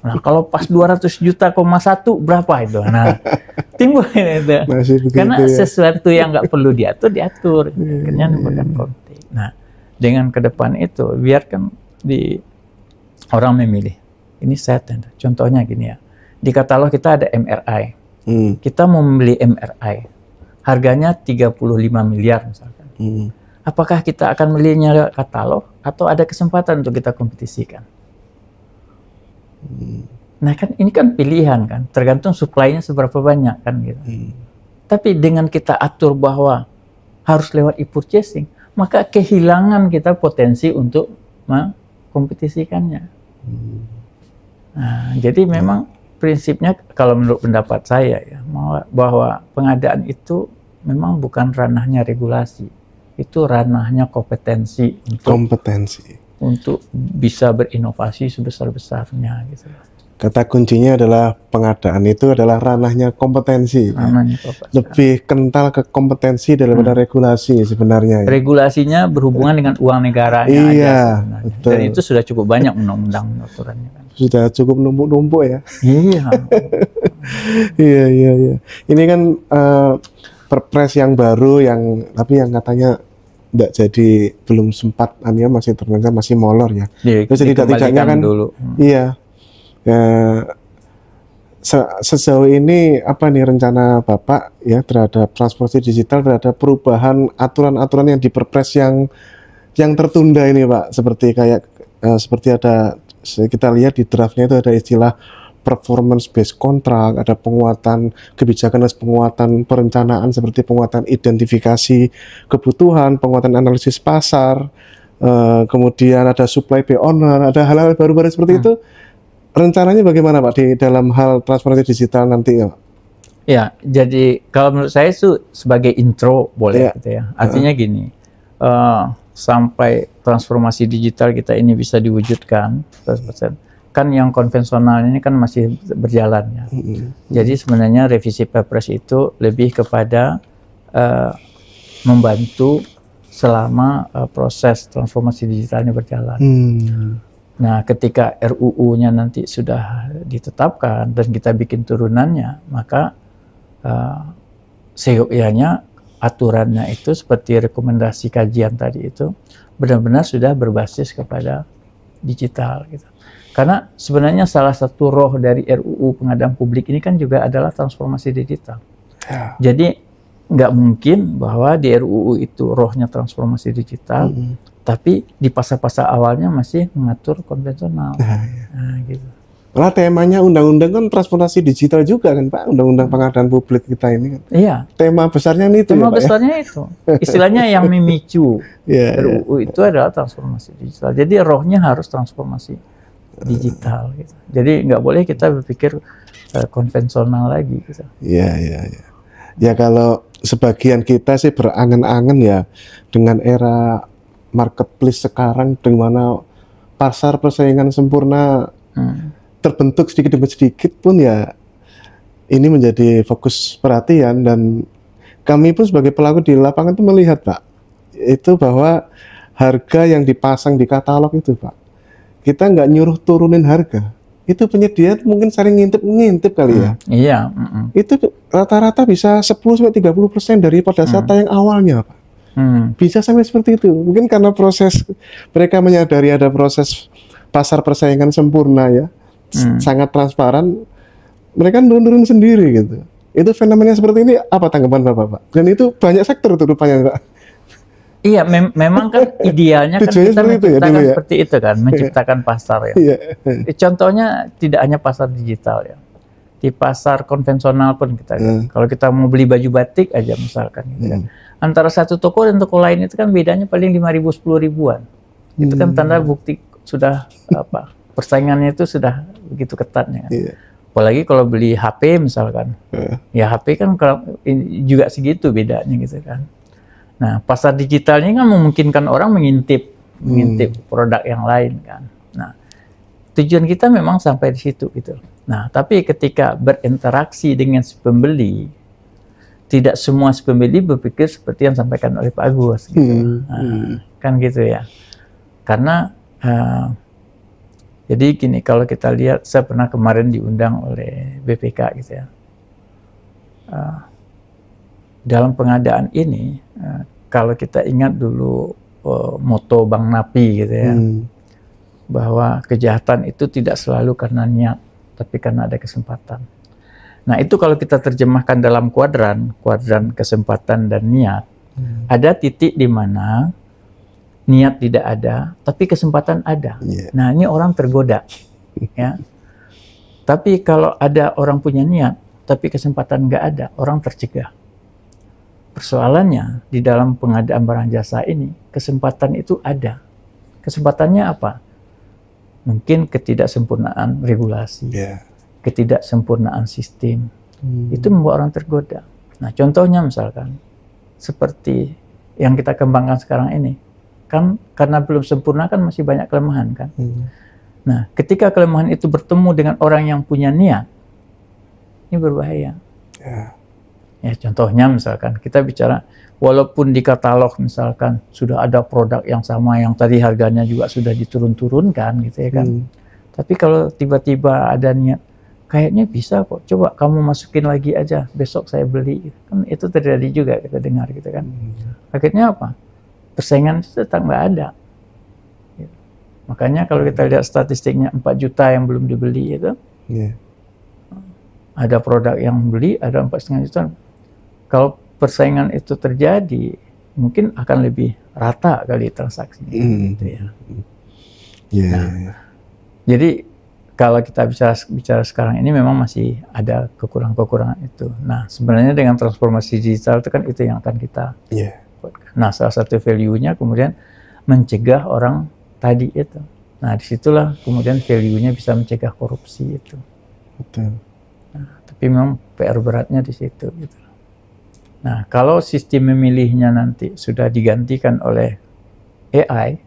Nah, kalau pas 200 juta, 1 berapa itu? Nah, timbul itu. Karena sesuatu yang nggak perlu diatur. Akhirnya menimbulkan konflik. Nah, dengan ke depan itu, biarkan orang memilih. Ini saya tanda. Contohnya gini ya. Di katalog kita ada MRI. Kita mau membeli MRI. Harganya 35 miliar misalkan. Apakah kita akan belinya katalog atau ada kesempatan untuk kita kompetisikan? Nah kan ini kan pilihan kan, tergantung supply-nya seberapa banyak kan gitu. Tapi dengan kita atur bahwa harus lewat e-purchasing, maka kehilangan kita potensi untuk mengkompetisikannya. Nah, jadi memang prinsipnya kalau menurut pendapat saya ya, bahwa pengadaan itu memang bukan ranahnya regulasi, itu ranahnya kompetensi untuk bisa berinovasi sebesar-besarnya gitu. Kata kuncinya adalah pengadaan itu adalah ranahnya kompetensi. Lebih kental ke kompetensi daripada regulasi sebenarnya. Ya. Regulasinya berhubungan dengan uang negaranya aja sebenarnya. Betul. Dan itu sudah cukup banyak undang-undang aturannya kan. Sudah cukup numpuk-numpuk ya. Iya. Iya. Ini kan Perpres yang baru tapi yang katanya tidak jadi belum sempat masih ternyata masih molor ya. Terus tidak-tidaknya kan dulu. Iya. Sejauh ini apa nih rencana Bapak ya terhadap transformasi digital, terhadap perubahan aturan-aturan yang di Perpres yang tertunda ini Pak, seperti ada kita lihat di draftnya itu ada istilah performance based contract, ada penguatan kebijakan dan penguatan perencanaan seperti penguatan identifikasi kebutuhan, penguatan analisis pasar, kemudian ada supply by owner, ada hal-hal baru-baru seperti itu. Rencananya bagaimana Pak di dalam hal transformasi digital nanti ya? Ya, jadi kalau menurut saya itu sebagai intro boleh gitu ya. Artinya gini, sampai transformasi digital kita ini bisa diwujudkan 100%. Kan yang konvensional ini kan masih berjalan ya. Jadi sebenarnya revisi Perpres itu lebih kepada membantu selama proses transformasi digitalnya berjalan. Nah, ketika RUU-nya nanti sudah ditetapkan dan kita bikin turunannya, maka seyogyanya aturannya itu seperti rekomendasi kajian tadi itu benar-benar sudah berbasis kepada digital gitu. Karena sebenarnya salah satu roh dari RUU pengadaan publik ini kan juga adalah transformasi digital. Ya. Jadi nggak mungkin bahwa di RUU itu rohnya transformasi digital, tapi di pasal-pasal awalnya masih mengatur konvensional. Nah, gitu. Karena temanya undang-undang kan transformasi digital juga kan Pak, undang-undang pengadaan publik kita ini kan. Iya. Tema besarnya itu Tema ya Pak. besarnya itu. Istilahnya yang memicu Ya, RUU itu adalah transformasi digital. Jadi rohnya harus transformasi digital. Gitu. Jadi nggak boleh kita berpikir konvensional lagi. Gitu. Iya. Ya kalau sebagian kita sih berangan-angan ya dengan era marketplace sekarang, di mana pasar persaingan sempurna terbentuk sedikit demi sedikit pun ya ini menjadi fokus perhatian, dan kami pun sebagai pelaku di lapangan itu melihat Pak, itu bahwa harga yang dipasang di katalog itu Pak, kita nggak nyuruh turunin harga, itu penyedia mungkin sering ngintip kali ya. Iya. Itu rata-rata bisa 10-30% dari pada data yang awalnya Pak. Bisa sampai seperti itu. Mungkin karena proses mereka menyadari ada proses pasar persaingan sempurna ya, sangat transparan, mereka turun sendiri gitu. Itu fenomena seperti ini apa tanggapan Bapak Pak? Dan itu banyak sektor tuh rupanya Pak. Iya, memang kan idealnya kan kita menciptakan seperti itu kan, menciptakan pasar ya. Contohnya tidak hanya pasar digital ya, di pasar konvensional pun kita. Kalau kita mau beli baju batik aja misalkan, gitu kan. Antara satu toko dan toko lain itu kan bedanya paling 5.000 10.000-an. Itu kan tanda bukti sudah apa? Persaingannya itu sudah begitu ketatnya kan. Apalagi kalau beli HP misalkan, ya HP kan juga segitu bedanya gitu kan. Nah, pasar digital ini kan memungkinkan orang mengintip produk yang lain kan. Nah, tujuan kita memang sampai di situ gitu. Nah, tapi ketika berinteraksi dengan si pembeli, tidak semua si pembeli berpikir seperti yang disampaikan oleh Pak Agus gitu. Kan gitu ya. Karena jadi gini, kalau kita lihat, saya pernah kemarin diundang oleh BPK gitu ya. Dalam pengadaan ini, kalau kita ingat dulu moto Bang Napi gitu ya, bahwa kejahatan itu tidak selalu karena niat, tapi karena ada kesempatan. Nah itu kalau kita terjemahkan dalam kuadran kesempatan dan niat, ada titik di mana niat tidak ada, tapi kesempatan ada. Nah ini orang tergoda, ya. Tapi kalau ada orang punya niat, tapi kesempatan nggak ada, orang tercegah. Persoalannya di dalam pengadaan barang jasa ini, kesempatan itu ada. Kesempatannya apa? Mungkin ketidaksempurnaan regulasi, ketidaksempurnaan sistem. Itu membuat orang tergoda. Nah contohnya misalkan, seperti yang kita kembangkan sekarang ini, kan karena belum sempurna kan masih banyak kelemahan kan. Nah ketika kelemahan itu bertemu dengan orang yang punya niat, ini berbahaya. Ya contohnya misalkan kita bicara, walaupun di katalog misalkan sudah ada produk yang sama yang tadi harganya juga sudah diturun-turunkan gitu ya kan. Tapi kalau tiba-tiba ada niat, kayaknya bisa kok, coba kamu masukin lagi aja, besok saya beli. Kan itu terjadi juga kita dengar gitu kan. Akhirnya apa? Persaingan itu tetap nggak ada. Makanya kalau kita lihat statistiknya 4 juta yang belum dibeli itu, ada produk yang beli, ada 4,5 juta. Kalau persaingan itu terjadi, mungkin akan lebih rata kali transaksinya. Gitu ya. Jadi kalau kita bicara sekarang ini memang masih ada kekurangan itu. Nah sebenarnya dengan transformasi digital itu kan itu yang akan kita. Nah salah satu value-nya kemudian mencegah orang tadi itu. Nah disitulah kemudian value-nya bisa mencegah korupsi itu. Nah, tapi memang PR beratnya di situ. Gitu. Nah kalau sistem memilihnya nanti sudah digantikan oleh AI,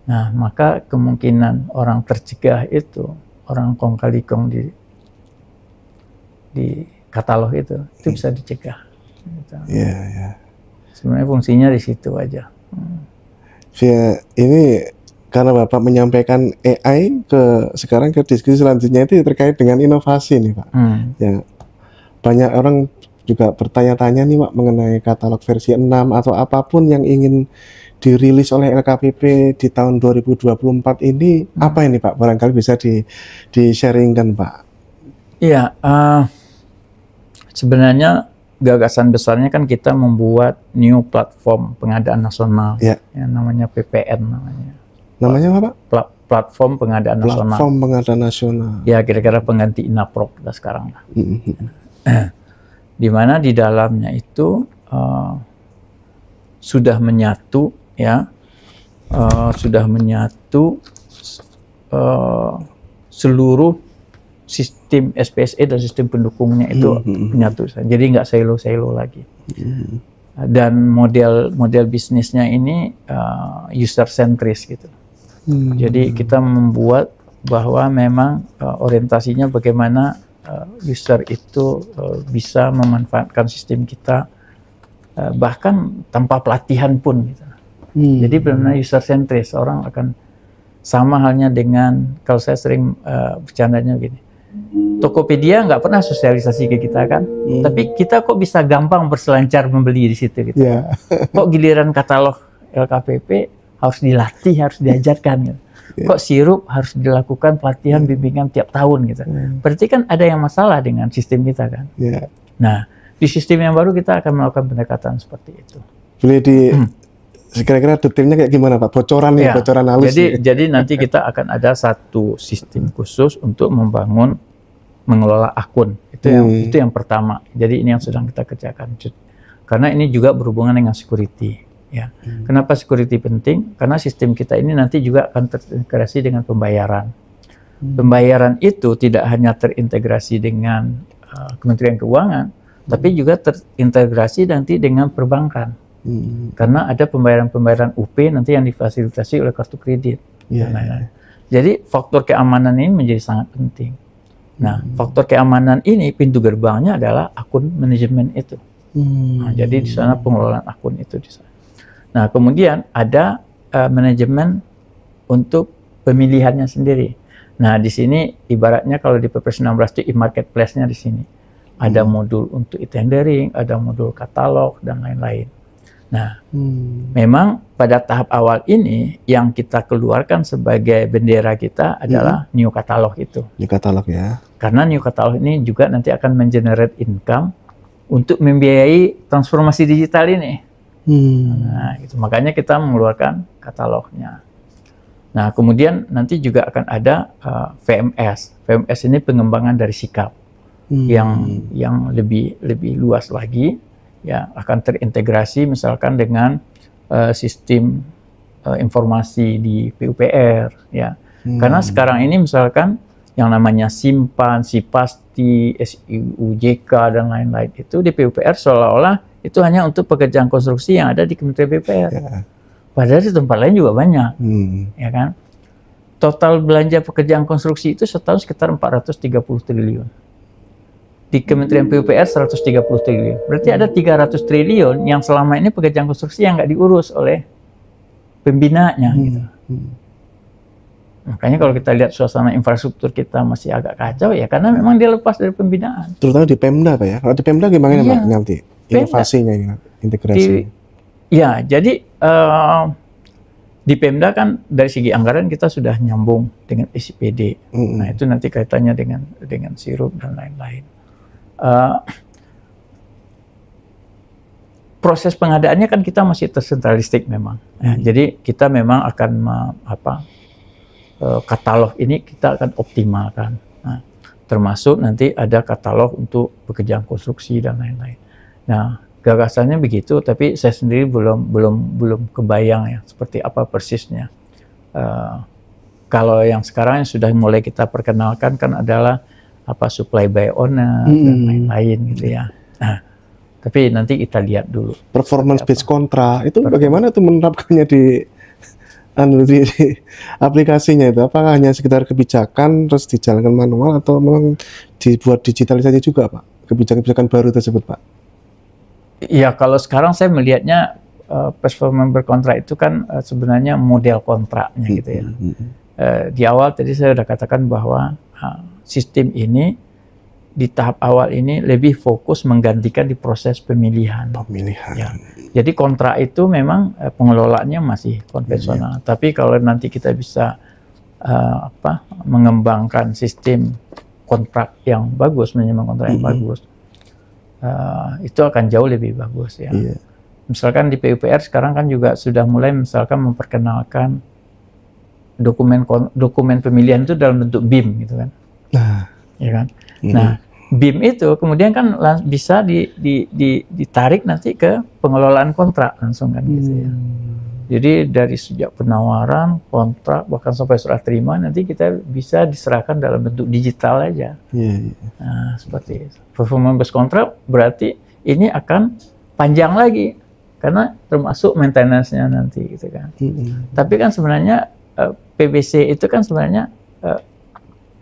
nah maka kemungkinan orang tercegah itu, orang kong kali kong di katalog itu bisa dicegah. Gitu. Sebenarnya fungsinya di situ aja. Ini karena Bapak menyampaikan AI sekarang ke diskusi selanjutnya itu terkait dengan inovasi nih Pak. Ya, banyak orang juga bertanya-tanya nih Pak mengenai katalog versi 6 atau apapun yang ingin dirilis oleh LKPP di tahun 2024 ini apa ini Pak? Barangkali bisa di-sharingkan Pak. Iya, sebenarnya gagasan besarnya kan kita membuat new platform pengadaan nasional, Ya. yang namanya PPN namanya. Namanya apa Pak? Platform pengadaan nasional. Platform pengadaan nasional. Ya, kira-kira pengganti Inaprok lah sekarang. Mm-hmm. Di mana di dalamnya itu sudah menyatu, ya, sudah menyatu seluruh sistem SPSE dan sistem pendukungnya itu menyatu. Jadi nggak silo-silo lagi. Dan model bisnisnya ini user centris gitu. Jadi kita membuat bahwa memang orientasinya bagaimana user itu bisa memanfaatkan sistem kita bahkan tanpa pelatihan pun gitu. Jadi benar-benar user centris, orang akan sama halnya dengan, kalau saya sering bercandanya begini, Tokopedia nggak pernah sosialisasi ke kita kan, tapi kita kok bisa gampang berselancar membeli di situ gitu. Yeah. Kok giliran katalog LKPP harus dilatih, harus diajarkan gitu. Kok sirup harus dilakukan pelatihan bimbingan tiap tahun gitu. Berarti kan ada yang masalah dengan sistem kita kan. Yeah. Nah, di sistem yang baru kita akan melakukan pendekatan seperti itu. Boleh kira-kira detailnya kayak gimana Pak? Bocoran nih, bocoran halus. Jadi nanti kita akan ada satu sistem khusus untuk mengelola akun. Itu yang pertama. Jadi ini yang sedang kita kerjakan. Karena ini juga berhubungan dengan security. Ya. Kenapa security penting? Karena sistem kita ini nanti juga akan terintegrasi dengan pembayaran. Pembayaran itu tidak hanya terintegrasi dengan Kementerian Keuangan, tapi juga terintegrasi nanti dengan perbankan. Karena ada pembayaran-pembayaran UP nanti yang difasilitasi oleh kartu kredit. Jadi faktor keamanan ini menjadi sangat penting. Nah, faktor keamanan ini pintu gerbangnya adalah akun manajemen itu. Nah, jadi di sana pengelolaan akun itu di sana. Nah, kemudian ada manajemen untuk pemilihannya sendiri. Nah, di sini ibaratnya kalau di Perpres 16 itu e-marketplace-nya di sini. Ada modul untuk e-tendering, ada modul katalog dan lain-lain. Nah, memang pada tahap awal ini yang kita keluarkan sebagai bendera kita adalah new katalog itu. New katalog ya. Karena new katalog ini juga nanti akan mengenerate income untuk membiayai transformasi digital ini. Nah, gitu. Makanya kita mengeluarkan katalognya. Nah, kemudian nanti juga akan ada VMS. VMS ini pengembangan dari sikap yang lebih luas lagi. Ya, akan terintegrasi misalkan dengan sistem informasi di PUPR ya. Karena sekarang ini misalkan yang namanya simpan, sipasti, SIUJK dan lain-lain itu di PUPR seolah-olah itu hanya untuk pekerjaan konstruksi yang ada di Kementerian PUPR. Padahal di tempat lain juga banyak. Ya kan? Total belanja pekerjaan konstruksi itu setahun sekitar 430 triliun. Di Kementerian PUPR 130 triliun. Berarti ada 300 triliun yang selama ini pekerjaan konstruksi yang nggak diurus oleh pembinanya. Gitu. Makanya kalau kita lihat suasana infrastruktur kita masih agak kacau ya karena memang dia lepas dari pembinaan. Terutama di Pemda Pak ya. Kalau di Pemda gimana Pak nanti inovasinya, integrasi? Ya, jadi di Pemda kan dari segi anggaran kita sudah nyambung dengan SIPD. Nah itu nanti kaitannya dengan sirup dan lain-lain. Proses pengadaannya kan kita masih tersentralistik memang. Jadi kita memang akan katalog ini kita akan optimalkan. Nah, termasuk nanti ada katalog untuk pekerjaan konstruksi dan lain-lain. Nah, gagasannya begitu, tapi saya sendiri belum kebayang ya seperti apa persisnya. Kalau yang sekarang yang sudah mulai kita perkenalkan kan adalah supply by owner dan lain-lain gitu ya. Nah, tapi nanti kita lihat dulu. Performance based kontra itu bagaimana tuh menerapkannya di aplikasinya itu? Apakah hanya sekedar kebijakan terus dijalankan manual atau memang dibuat digitalisasi juga Pak? Kebijakan-kebijakan baru tersebut Pak? Ya kalau sekarang saya melihatnya performance berkontrak itu kan sebenarnya model kontraknya gitu ya. Di awal tadi saya sudah katakan bahwa sistem ini di tahap awal ini lebih fokus menggantikan di proses pemilihan. Ya. Jadi kontrak itu memang pengelolaannya masih konvensional. Tapi kalau nanti kita bisa mengembangkan sistem kontrak yang bagus, manajemen kontrak yang bagus, itu akan jauh lebih bagus ya. Misalkan di PUPR sekarang kan juga sudah mulai misalkan memperkenalkan dokumen pemilihan itu dalam bentuk BIM gitu kan. Ya kan? Nah, BIM itu kemudian kan bisa ditarik nanti ke pengelolaan kontrak langsung kan gitu ya. Jadi dari sejak penawaran, kontrak, bahkan sampai serah terima nanti kita bisa diserahkan dalam bentuk digital aja. Nah, seperti itu. Performance based contract berarti ini akan panjang lagi karena termasuk maintenance-nya nanti gitu kan. Tapi kan sebenarnya PBC itu kan sebenarnya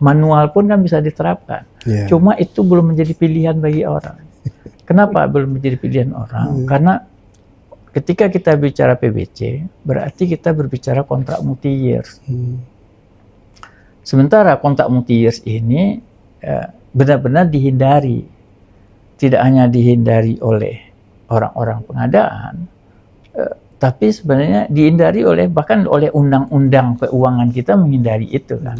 manual pun kan bisa diterapkan. Cuma itu belum menjadi pilihan bagi orang. Kenapa belum menjadi pilihan orang? Karena ketika kita bicara PBC, berarti kita berbicara kontrak multi-year. Sementara kontrak multi-year ini benar-benar dihindari. Tidak hanya dihindari oleh orang-orang pengadaan, tapi sebenarnya dihindari bahkan oleh undang-undang keuangan kita menghindari itu kan.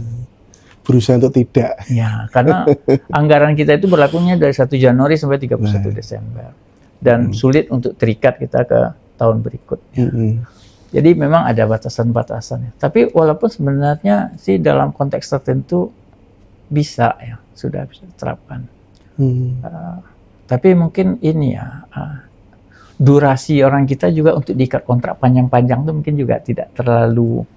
Berusaha untuk tidak. Ya, karena anggaran kita itu berlakunya dari 1 Januari sampai 31 Desember. Dan sulit untuk terikat kita ke tahun berikutnya. Jadi memang ada batasan-batasannya. Tapi walaupun sebenarnya sih dalam konteks tertentu bisa ya, sudah bisa diterapkan. Tapi mungkin ini ya, durasi orang kita juga untuk diikat kontrak panjang-panjang itu mungkin juga tidak terlalu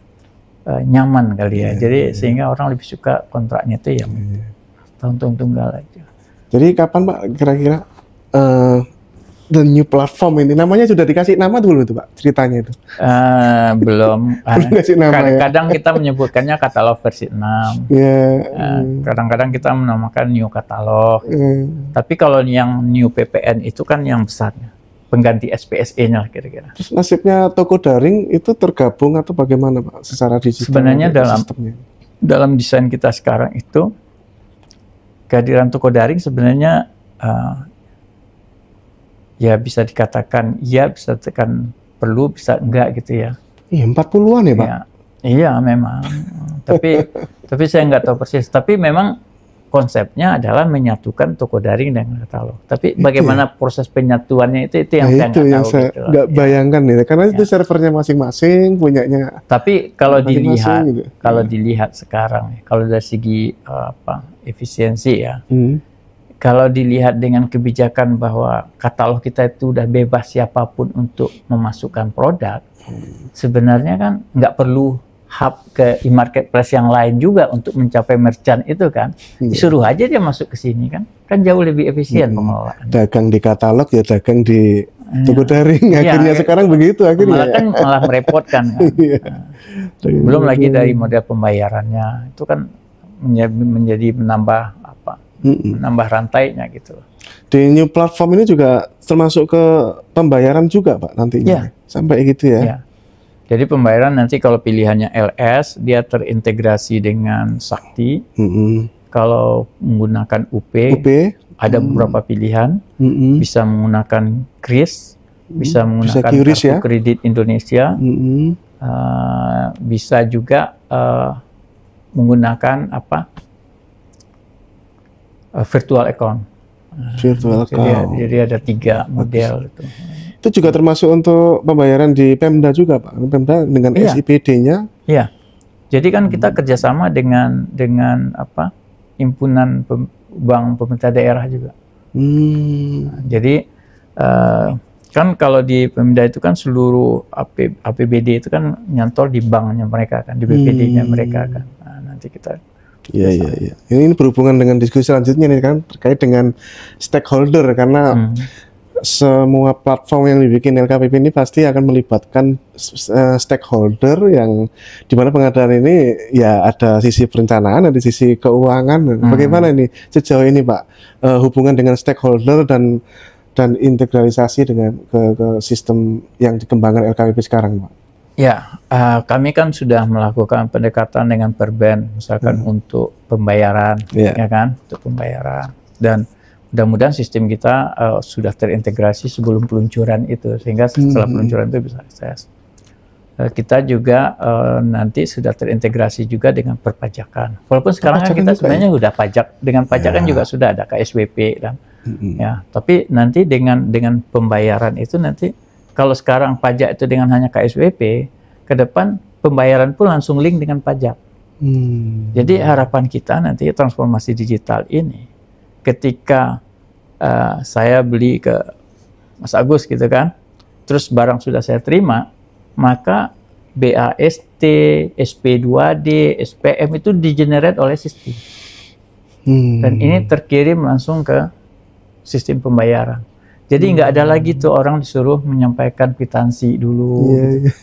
nyaman kali ya. Jadi sehingga orang lebih suka kontraknya itu yang tahun-tahun tunggal aja. Jadi kapan Pak kira-kira the new platform ini namanya sudah dikasih nama dulu itu Pak ceritanya itu? Belum. Dikasih nama, kadang kita menyebutkannya katalog versi 6. Kadang-kadang kita menamakan new katalog. Tapi kalau yang new PPN itu kan yang besarnya. Pengganti SPSE-nya kira-kira. Terus nasibnya toko daring itu tergabung atau bagaimana Pak secara digital? Sebenarnya dalam desain kita sekarang itu kehadiran toko daring sebenarnya ya bisa dikatakan ya, bisa tekan perlu, bisa enggak gitu ya. Iya 40-an ya Pak? Iya memang. tapi saya nggak tahu persis. Tapi memang konsepnya adalah menyatukan toko daring dengan katalog. Tapi bagaimana proses penyatuannya itu yang saya nggak tahu. Saya nggak bayangkan ya, karena itu servernya masing-masing punyanya. Tapi kalau dilihat sekarang, kalau dari segi efisiensi ya, kalau dilihat dengan kebijakan bahwa katalog kita itu udah bebas siapapun untuk memasukkan produk, sebenarnya kan nggak perlu hub ke e-marketplace yang lain juga untuk mencapai merchant itu kan. Disuruh aja dia masuk ke sini kan jauh lebih efisien pengelolaan. Dagang di katalog ya dagang di toko daring. Akhirnya sekarang begitu akhirnya. Malah merepotkan kan. Belum lagi dari model pembayarannya itu kan menjadi menambah rantainya gitu. Di new platform ini juga termasuk ke pembayaran juga Pak nantinya. Sampai gitu ya. Jadi pembayaran nanti kalau pilihannya LS, dia terintegrasi dengan Sakti. Kalau menggunakan UP ada beberapa pilihan. Bisa menggunakan KRIS, bisa menggunakan kartu kredit Indonesia. Bisa juga menggunakan virtual account. Jadi ada 3 model itu. Itu juga termasuk untuk pembayaran di Pemda juga Pak. Pemda dengan SIPD-nya. Iya. Jadi kan kita kerjasama dengan himpunan bank pemerintah daerah juga. Jadi kan kalau di Pemda itu kan seluruh APBD itu kan nyantol di banknya mereka kan, di BPD-nya mereka kan. Nah, nanti kita Iya. Ini berhubungan dengan diskusi selanjutnya nih kan terkait dengan stakeholder karena semua platform yang dibikin LKPP ini pasti akan melibatkan stakeholder yang dimana pengadaan ini ya ada sisi perencanaan, ada sisi keuangan. Bagaimana ini sejauh ini Pak hubungan dengan stakeholder dan integralisasi dengan ke sistem yang dikembangkan LKPP sekarang Pak? Ya, kami kan sudah melakukan pendekatan dengan Perben, misalkan untuk pembayaran, ya kan, untuk pembayaran. Dan mudah-mudahan sistem kita sudah terintegrasi sebelum peluncuran itu, sehingga setelah peluncuran itu bisa akses. Kita juga nanti sudah terintegrasi juga dengan perpajakan. Walaupun sekarang kan kita sebenarnya sudah pajak, dengan pajak kan juga sudah ada KSWP dan ya. Tapi nanti dengan pembayaran itu nanti, kalau sekarang pajak itu dengan hanya KSWP, ke depan pembayaran pun langsung link dengan pajak. Jadi harapan kita nanti transformasi digital ini, ketika saya beli ke Mas Agus gitu kan, terus barang sudah saya terima, maka BAST, SP2D, SPM itu di-generate oleh sistem. Dan ini terkirim langsung ke sistem pembayaran. Jadi nggak ada lagi tuh orang disuruh menyampaikan kwitansi dulu.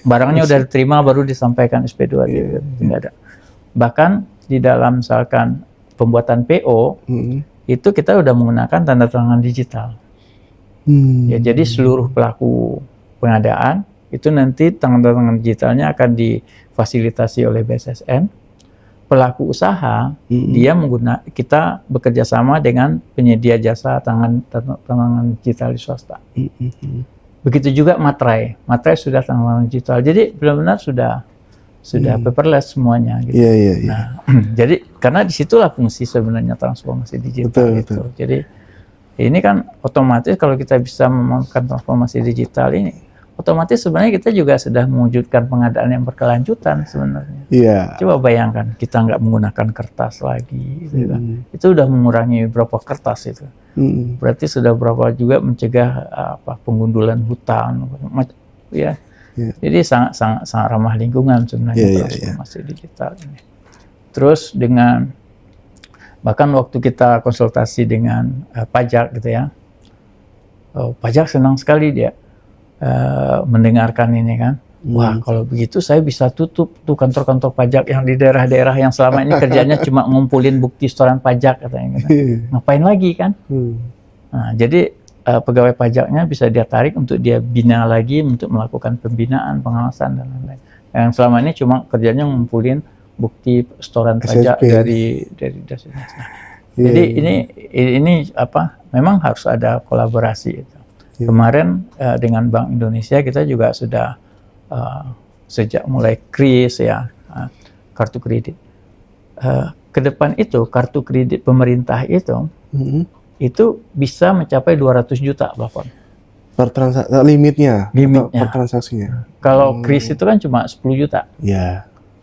Barangnya udah diterima baru disampaikan SP2D. Nggak ada. Bahkan di dalam misalkan pembuatan PO, itu kita udah menggunakan tanda tangan digital. Ya, jadi seluruh pelaku pengadaan itu nanti tanda tangan digitalnya akan difasilitasi oleh BSSN. Pelaku usaha dia kita bekerja sama dengan penyedia jasa tangan digital di swasta. Begitu juga materai sudah tangan digital. Jadi benar-benar sudah paperless semuanya. Gitu. Nah, jadi karena disitulah fungsi sebenarnya transformasi digital itu. Jadi ini kan otomatis kalau kita bisa melakukan transformasi digital ini, otomatis sebenarnya kita juga sudah mewujudkan pengadaan yang berkelanjutan sebenarnya. Coba bayangkan kita nggak menggunakan kertas lagi, gitu kan. Itu udah mengurangi berapa kertas itu. Berarti sudah berapa juga mencegah penggundulan hutang, ya. Jadi sangat ramah lingkungan sebenarnya transformasi digital ini. Terus dengan bahkan waktu kita konsultasi dengan pajak gitu ya, pajak senang sekali dia mendengarkan ini kan. Wah, kalau begitu saya bisa tutup tuh kantor-kantor pajak yang di daerah-daerah yang selama ini kerjanya cuma ngumpulin bukti setoran pajak katanya gitu. Ngapain lagi kan? Nah, jadi pegawai pajaknya bisa dia tarik untuk dia bina lagi untuk melakukan pembinaan, pengawasan dan lain-lain. Yang selama ini cuma kerjanya ngumpulin bukti setoran pajak dari dasarnya. Nah, jadi ini memang harus ada kolaborasi itu. Kemarin dengan Bank Indonesia kita juga sudah sejak mulai kris ya kartu kredit. Ke depan itu kartu kredit pemerintah itu bisa mencapai 200 juta plafon. Per transaksi limitnya. Per transaksinya. Kalau kris itu kan cuma 10 juta.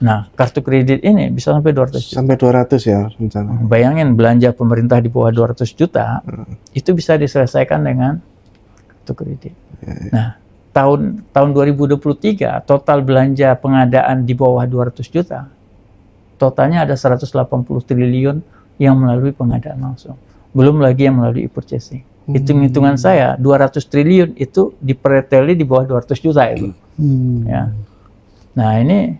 Nah, kartu kredit ini bisa sampai 200 juta. Sampai 200 ya rencana. Bayangin belanja pemerintah di bawah 200 juta, itu bisa diselesaikan dengan kartu kredit. Nah, tahun 2023 total belanja pengadaan di bawah 200 juta, totalnya ada 180 triliun yang melalui pengadaan langsung. Belum lagi yang melalui e-purchasing. Hitung-hitungan saya, 200 triliun itu dipereteli di bawah 200 juta itu. Ya. Nah, ini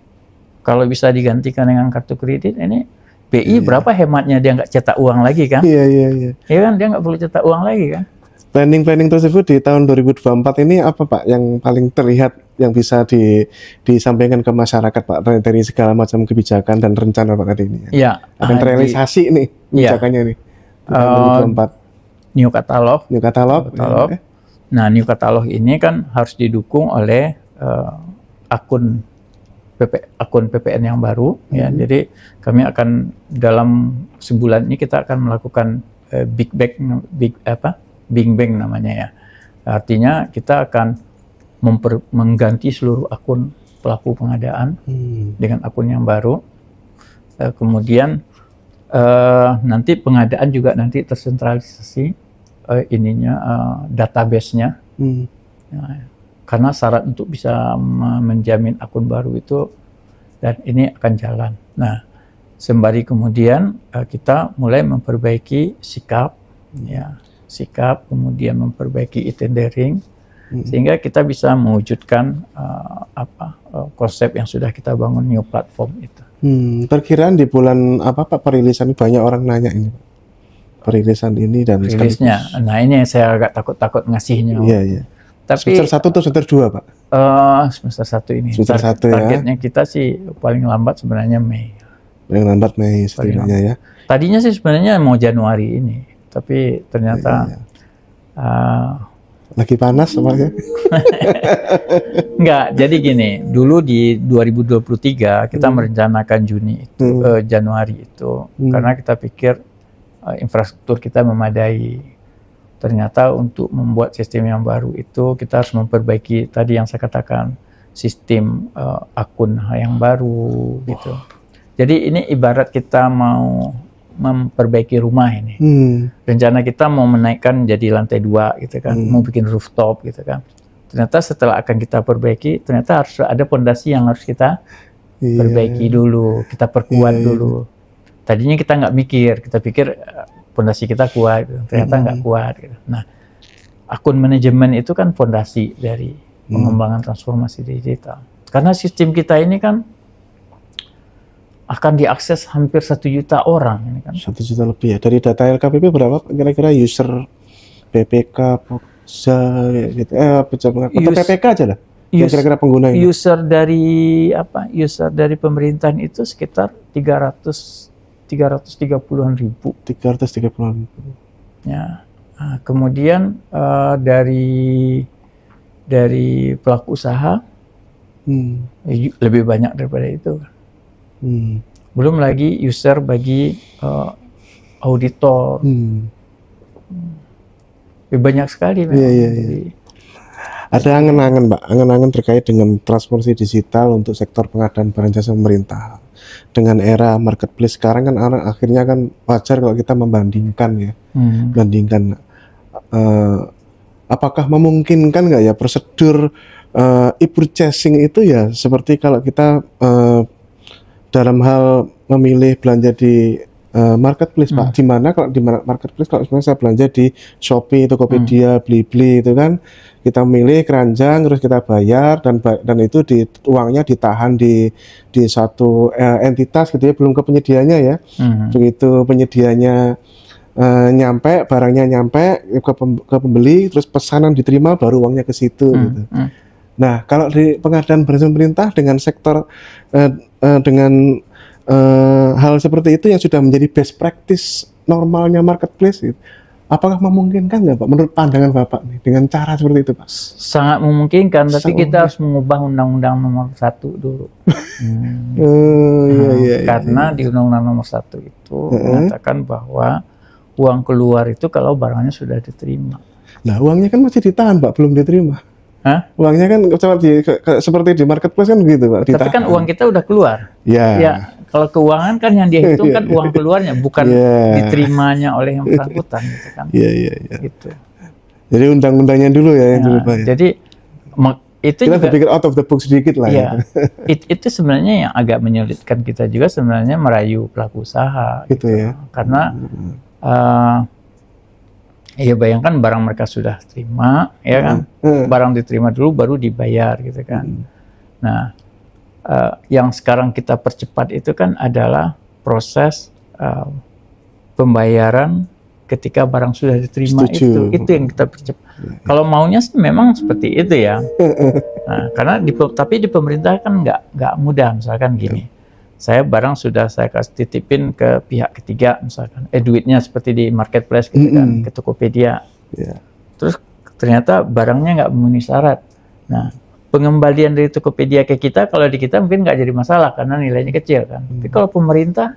kalau bisa digantikan dengan kartu kredit, ini BI berapa hematnya dia nggak cetak uang lagi kan? Iya kan, dia nggak perlu cetak uang lagi kan? Planning tersebut di tahun 2024 ini apa Pak yang paling terlihat yang bisa disampaikan ke masyarakat Pak dari segala macam kebijakan dan rencana Pak tadi ini? Ya. Akan terrealisasi nih kebijakannya nih. 2024. New katalog. Nah, new katalog ini kan harus didukung oleh akun PPN yang baru ya. Jadi kami akan dalam sebulan ini kita akan melakukan Big Bang namanya ya. Artinya kita akan mengganti seluruh akun pelaku pengadaan dengan akun yang baru. Kemudian nanti pengadaan juga nanti tersentralisasi database-nya. Nah, karena syarat untuk bisa menjamin akun baru itu, dan ini akan jalan. Nah, sembari kemudian kita mulai memperbaiki sikap, kemudian memperbaiki e-tendering, sehingga kita bisa mewujudkan konsep yang sudah kita bangun new platform itu. Perkiraan di bulan apa Pak perilisan, banyak orang nanya ini Pak. Perilisan ini dan rilisnya. Nah, ini yang saya agak takut-takut ngasihnya. Iya. Tapi semester 1 atau semester 2 Pak? Semester 1 ini. Semester 1 ya. Targetnya kita sih paling lambat sebenarnya Mei. Paling lambat Mei setidaknya ya. Tadinya sih sebenarnya mau Januari ini. Tapi ternyata lagi panas Pak ya? enggak. Jadi gini, dulu di 2023 kita merencanakan Juni itu, Januari itu, karena kita pikir infrastruktur kita memadai. Ternyata untuk membuat sistem yang baru itu kita harus memperbaiki tadi yang saya katakan, sistem akun yang baru gitu. Jadi ini ibarat kita mau memperbaiki rumah ini. Rencana kita mau menaikkan jadi lantai 2 gitu kan, mau bikin rooftop gitu kan. Ternyata setelah akan kita perbaiki, ternyata harus ada pondasi yang harus kita perbaiki dulu, kita perkuat dulu. Tadinya kita nggak mikir, kita pikir pondasi kita kuat, gitu. Ternyata nggak kuat. Gitu. Nah, akun manajemen itu kan fondasi dari pengembangan transformasi digital. Karena sistem kita ini kan akan diakses hampir 1 juta orang ini kan. 1 juta lebih ya. Dari data LKPP berapa kira-kira user PPK, Pokja gitu. Atau PPK aja lah. Kira-kira pengguna ini. User dari pemerintahan itu sekitar 330-an ribu. 330-an ribu. Ya. Nah, kemudian dari pelaku usaha lebih banyak daripada itu. Belum lagi user bagi auditor. Lebih banyak sekali memang. Jadi, ada angan-angan Mbak, angan-angan terkait dengan transformasi digital untuk sektor pengadaan barang jasa pemerintah. Dengan era marketplace sekarang kan akhirnya kan wajar kalau kita membandingkan ya. Bandingkan apakah memungkinkan nggak ya prosedur e-purchasing itu ya seperti kalau kita dalam hal memilih belanja di marketplace Pak, di mana kalau di marketplace kalau misalnya saya belanja di Shopee, Tokopedia, Blibli itu kan kita milih keranjang terus kita bayar dan itu uangnya ditahan di satu entitas gitu ya, belum ke penyedianya ya. Begitu penyedianya nyampe, barangnya nyampe ke pembeli, terus pesanan diterima baru uangnya ke situ gitu. Nah, kalau di pengadaan barang pemerintah dengan sektor dengan hal seperti itu yang sudah menjadi best practice normalnya marketplace gitu. Apakah memungkinkan nggak Pak menurut pandangan Bapak nih dengan cara seperti itu Pak? Sangat memungkinkan, tapi kita harus mengubah Undang-Undang Nomor 1 dulu. Karena di Undang-Undang Nomor 1 itu mengatakan bahwa uang keluar itu kalau barangnya sudah diterima. Nah, uangnya kan masih ditahan Pak, belum diterima. Uangnya kan seperti di marketplace kan begitu Pak. Tapi kan uang kita udah keluar. Ya, kalau keuangan kan yang dihitung kan uang keluarnya, bukan diterimanya oleh yang bersangkutan gitu kan. Gitu. Jadi undang-undangnya dulu ya yang dulu Pak. Jadi itu kita juga berpikir out of the box sedikit lah ya. Itu sebenarnya yang agak menyulitkan kita juga sebenarnya merayu pelaku usaha gitu ya. Karena ya bayangkan barang mereka sudah terima, ya kan? Barang diterima dulu baru dibayar gitu kan. Nah, yang sekarang kita percepat itu kan adalah proses pembayaran ketika barang sudah diterima. Itu yang kita percepat. Kalau maunya sih memang seperti itu ya. Nah, karena tapi di pemerintah kan nggak mudah, misalkan gini. Saya barang sudah saya kasih titipin ke pihak ketiga misalkan, duitnya seperti di marketplace gitu kan, ke Tokopedia. Terus ternyata barangnya nggak memenuhi syarat. Nah, pengembalian dari Tokopedia ke kita, kalau di kita mungkin nggak jadi masalah karena nilainya kecil kan. Tapi kalau pemerintah,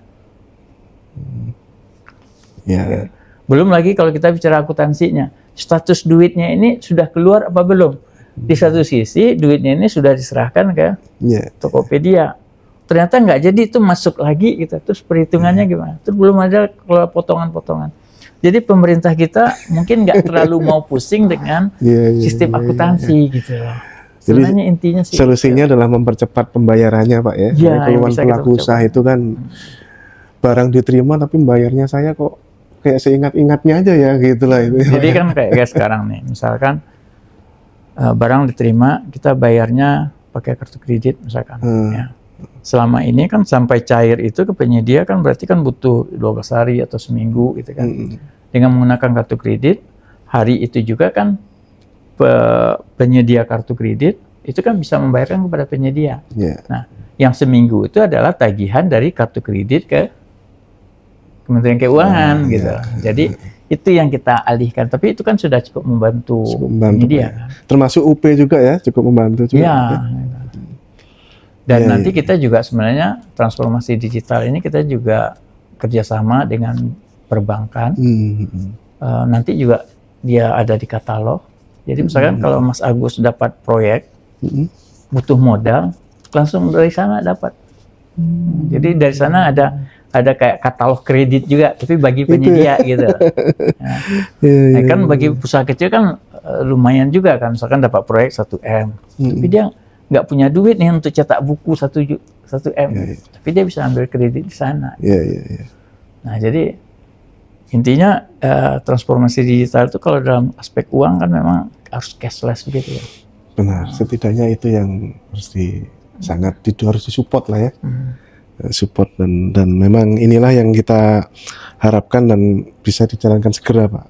belum lagi kalau kita bicara akuntansinya, status duitnya ini sudah keluar apa belum? Di satu sisi duitnya ini sudah diserahkan ke Tokopedia. Ternyata nggak jadi, itu masuk lagi gitu. Terus perhitungannya gimana? Terus belum ada potongan-potongan. Jadi pemerintah kita mungkin nggak terlalu mau pusing dengan sistem akuntansi gitu loh. Sebenarnya intinya sih solusinya adalah mempercepat pembayarannya Pak ya. Keluhan pelaku usaha itu kan barang diterima tapi bayarnya saya kok kayak seingat-ingatnya aja ya gitulah itu. Jadi kan kayak sekarang nih, misalkan barang diterima, kita bayarnya pakai kartu kredit misalkan. Ya. Selama ini kan sampai cair itu ke penyedia kan berarti kan butuh 12 hari atau seminggu gitu kan. Dengan menggunakan kartu kredit, hari itu juga kan penyedia kartu kredit itu kan bisa membayarkan kepada penyedia. Nah, yang seminggu itu adalah tagihan dari kartu kredit ke Kementerian Keuangan gitu. Jadi Itu yang kita alihkan. Tapi itu kan sudah cukup membantu, penyedia. Pak. Termasuk UP juga ya, cukup membantu juga. Ya. Dan Ya, nanti ya. kita juga sebenarnya transformasi digital ini kita juga kerjasama dengan perbankan. Nanti juga dia ada di katalog. Jadi misalkan kalau Mas Agus dapat proyek, butuh modal, langsung dari sana dapat. Jadi dari sana ada kayak katalog kredit juga, tapi bagi penyedia gitu. Nah, kan bagi usaha kecil kan lumayan juga kan, misalkan dapat proyek 1 M, tapi dia nggak punya duit nih untuk cetak buku 1 M, tapi dia bisa ambil kredit di sana. Nah jadi intinya transformasi digital itu kalau dalam aspek uang kan memang harus cashless gitu ya. Benar, setidaknya itu yang harus disupport lah ya. Support dan memang inilah yang kita harapkan dan bisa dijalankan segera, Pak.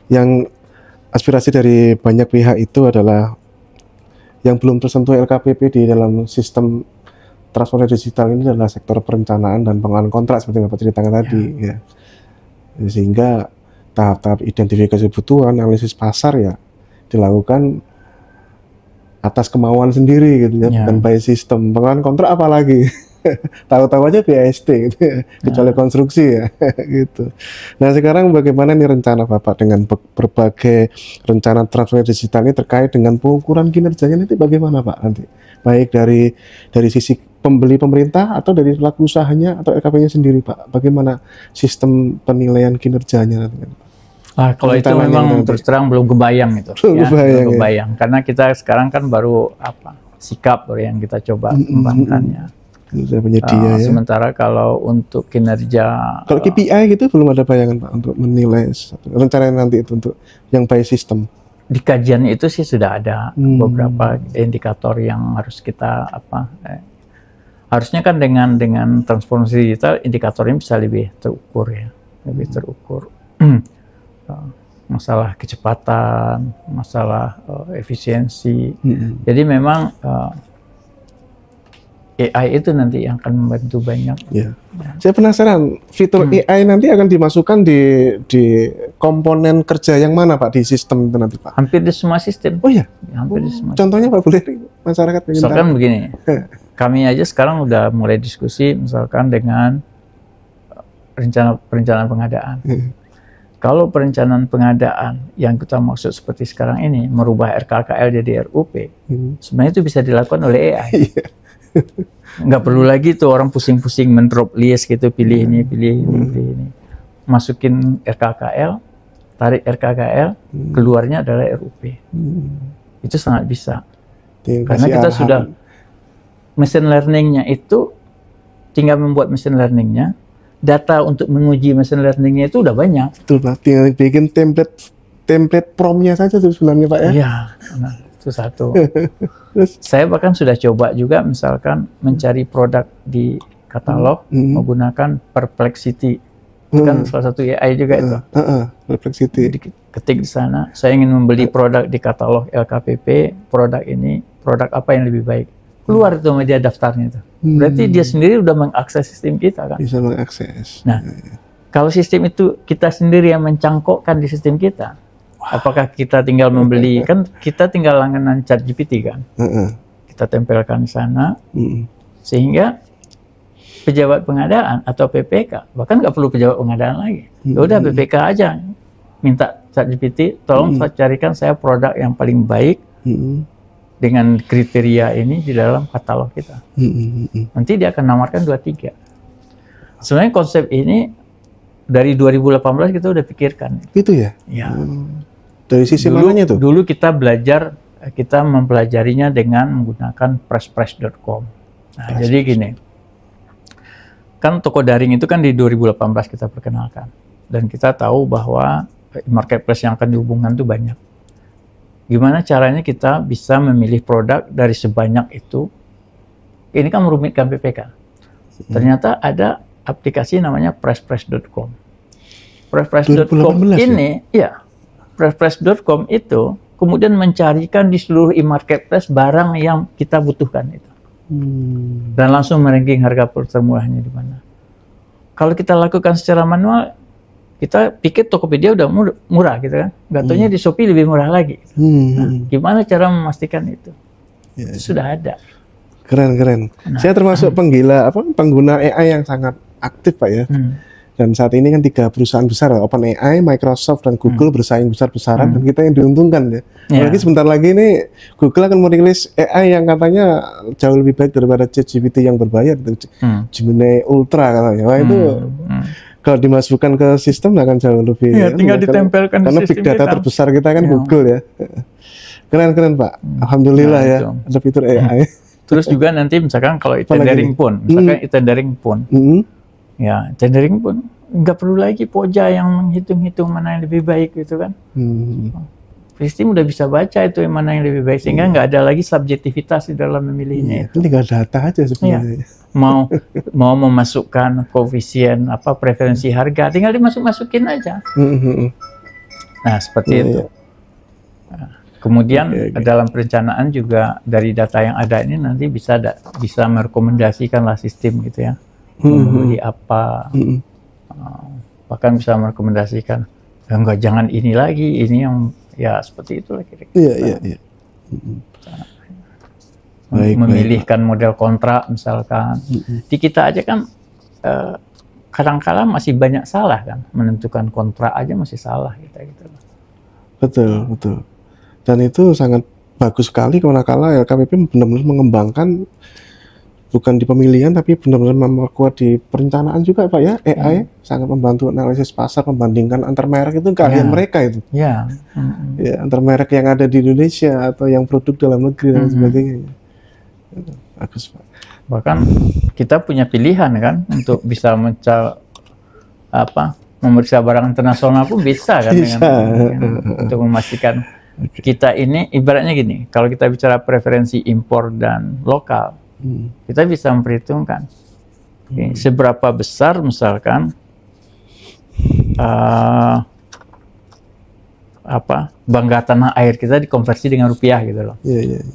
Yang aspirasi dari banyak pihak itu adalah yang belum tersentuh LKPP di dalam sistem transformasi digital ini adalah sektor perencanaan dan pengelolaan kontrak seperti Bapak ceritakan tadi ya. Sehingga tahap-tahap identifikasi kebutuhan, analisis pasar ya dilakukan atas kemauan sendiri gitu ya, bukan by sistem. Pengelolaan kontrak apalagi tahu-tahu aja BAST gitu ya, kecuali konstruksi ya gitu. Nah sekarang bagaimana nih rencana Bapak dengan berbagai rencana transformasi digital ini terkait dengan pengukuran kinerjanya nanti bagaimana Pak nanti? Baik dari sisi pembeli pemerintah atau dari pelaku usahanya atau LKP-nya sendiri Pak? Bagaimana sistem penilaian kinerjanya nanti? Kalau itu memang terus terang belum kebayang itu. Belum kebayang. Karena kita sekarang kan baru sikap yang kita coba kembangkannya. Penyedia, ya. Sementara kalau untuk kinerja, kalau KPI gitu belum ada bayangan Pak untuk menilai rencana nanti itu untuk yang by system. Di kajian itu sih sudah ada beberapa indikator yang harus kita harusnya kan dengan transformasi digital indikatornya bisa lebih terukur ya, lebih terukur. Masalah kecepatan, masalah efisiensi. Jadi memang AI itu nanti yang akan membantu banyak. Ya. Saya penasaran, fitur AI nanti akan dimasukkan di komponen kerja yang mana Pak di sistem itu nanti Pak? Hampir di semua sistem. Oh ya? Hampir di semua. Contohnya Pak boleh masyarakat ingin tahu. Misalkan begini, kami aja sekarang udah mulai diskusi misalkan dengan perencanaan pengadaan. Kalau perencanaan pengadaan yang kita maksud seperti sekarang ini merubah RKKL jadi RUP, sebenarnya itu bisa dilakukan oleh AI. Nggak perlu lagi tuh orang pusing-pusing mendrop list gitu, pilih ini, pilih ini. Masukin RKKL, tarik RKKL, keluarnya adalah RUP. Itu sangat bisa. Karena kita sudah machine learning-nya itu tinggal membuat machine learning-nya, data untuk menguji machine learning-nya itu udah banyak. Betul Pak, tinggal bikin template prompt-nya saja tuh sebenarnya Pak ya. Iya, nah, itu satu. Saya bahkan sudah coba juga misalkan mencari produk di katalog menggunakan Perplexity. Kan salah satu AI juga itu. Perplexity. Ketik di sana, saya ingin membeli produk di katalog LKPP, produk ini, produk apa yang lebih baik. Keluar itu media daftarnya itu. Berarti dia sendiri udah mengakses sistem kita kan. Bisa mengakses. Nah, kalau sistem itu kita sendiri yang mencangkokkan di sistem kita, apakah kita tinggal membeli, kan kita tinggal langganan ChatGPT kan, kita tempelkan di sana, sehingga pejabat pengadaan atau PPK, bahkan nggak perlu pejabat pengadaan lagi, ya udah PPK aja, minta ChatGPT, tolong carikan saya produk yang paling baik dengan kriteria ini di dalam katalog kita. Nanti dia akan nawarkan 2-3. Sebenarnya konsep ini dari 2018 kita udah pikirkan. Itu ya? Ya. Dari sisi mananya tuh? Dulu kita mempelajarinya dengan menggunakan presspress.com. Nah, jadi gini, kan toko daring itu kan di 2018 kita perkenalkan. Dan kita tahu bahwa marketplace yang akan dihubungkan itu banyak. Gimana caranya kita bisa memilih produk dari sebanyak itu? Ini kan merumitkan PPK. Ternyata ada aplikasi namanya presspress.com. Presspress.com ini, ya, presspress.com itu kemudian mencarikan di seluruh e-marketplace barang yang kita butuhkan itu. Dan langsung meranking harga termurahnya di mana. Kalau kita lakukan secara manual, kita pikir Tokopedia udah murah gitu kan, nggak taunya di Shopee lebih murah lagi. Nah, gimana cara memastikan itu? Ya, Itu sudah ada. Keren. Saya termasuk pengguna AI yang sangat aktif Pak ya. Dan saat ini kan 3 perusahaan besar, OpenAI, Microsoft, dan Google bersaing besar-besaran, dan kita yang diuntungkan ya. Apalagi sebentar lagi ini Google akan merilis AI yang katanya jauh lebih baik daripada ChatGPT yang berbayar, Gemini Ultra katanya. Wah itu kalau dimasukkan ke sistem akan jauh lebih. Ya, tinggal ditempelkan karena di big sistem data kita. terbesar kita kan Google ya. Keren Pak. Alhamdulillah Nah, ya itu. ada fitur AI. Terus juga nanti misalkan kalau tendering pun, ya tendering pun nggak perlu lagi Poja yang menghitung-hitung mana yang lebih baik gitu kan. Sistem udah bisa baca itu yang mana yang lebih baik, sehingga nggak ada lagi subjektivitas di dalam memilihnya. Itu tinggal data aja sebenarnya. Mau memasukkan koefisien preferensi harga, tinggal dimasuk-masukin aja. Nah seperti itu. Nah, kemudian dalam perencanaan juga dari data yang ada ini nanti bisa merekomendasikanlah sistem gitu ya, membeli apa, bahkan bisa merekomendasikan enggak, jangan ini lagi, ini yang ya seperti itulah kira-kira. Iya. Memilihkan model kontrak misalkan. Di kita aja kan kadang-kala masih banyak salah kan, menentukan kontrak aja masih salah kita gitu. Betul. Dan itu sangat bagus sekali kalau LKPP benar-benar mengembangkan bukan di pemilihan tapi benar-benar memperkuat di perencanaan juga Pak ya. AI sangat membantu analisis pasar, membandingkan antar merek, itu keahlian mereka itu. Ya, antar merek yang ada di Indonesia atau yang produk dalam negeri dan sebagainya. Bagus Pak. Bahkan kita punya pilihan kan untuk bisa memeriksa barang internasional pun bisa kan, untuk memastikan kita ini ibaratnya gini, kalau kita bicara preferensi impor dan lokal, kita bisa memperhitungkan seberapa besar misalkan bangga tanah air kita dikonversi dengan rupiah gitu loh.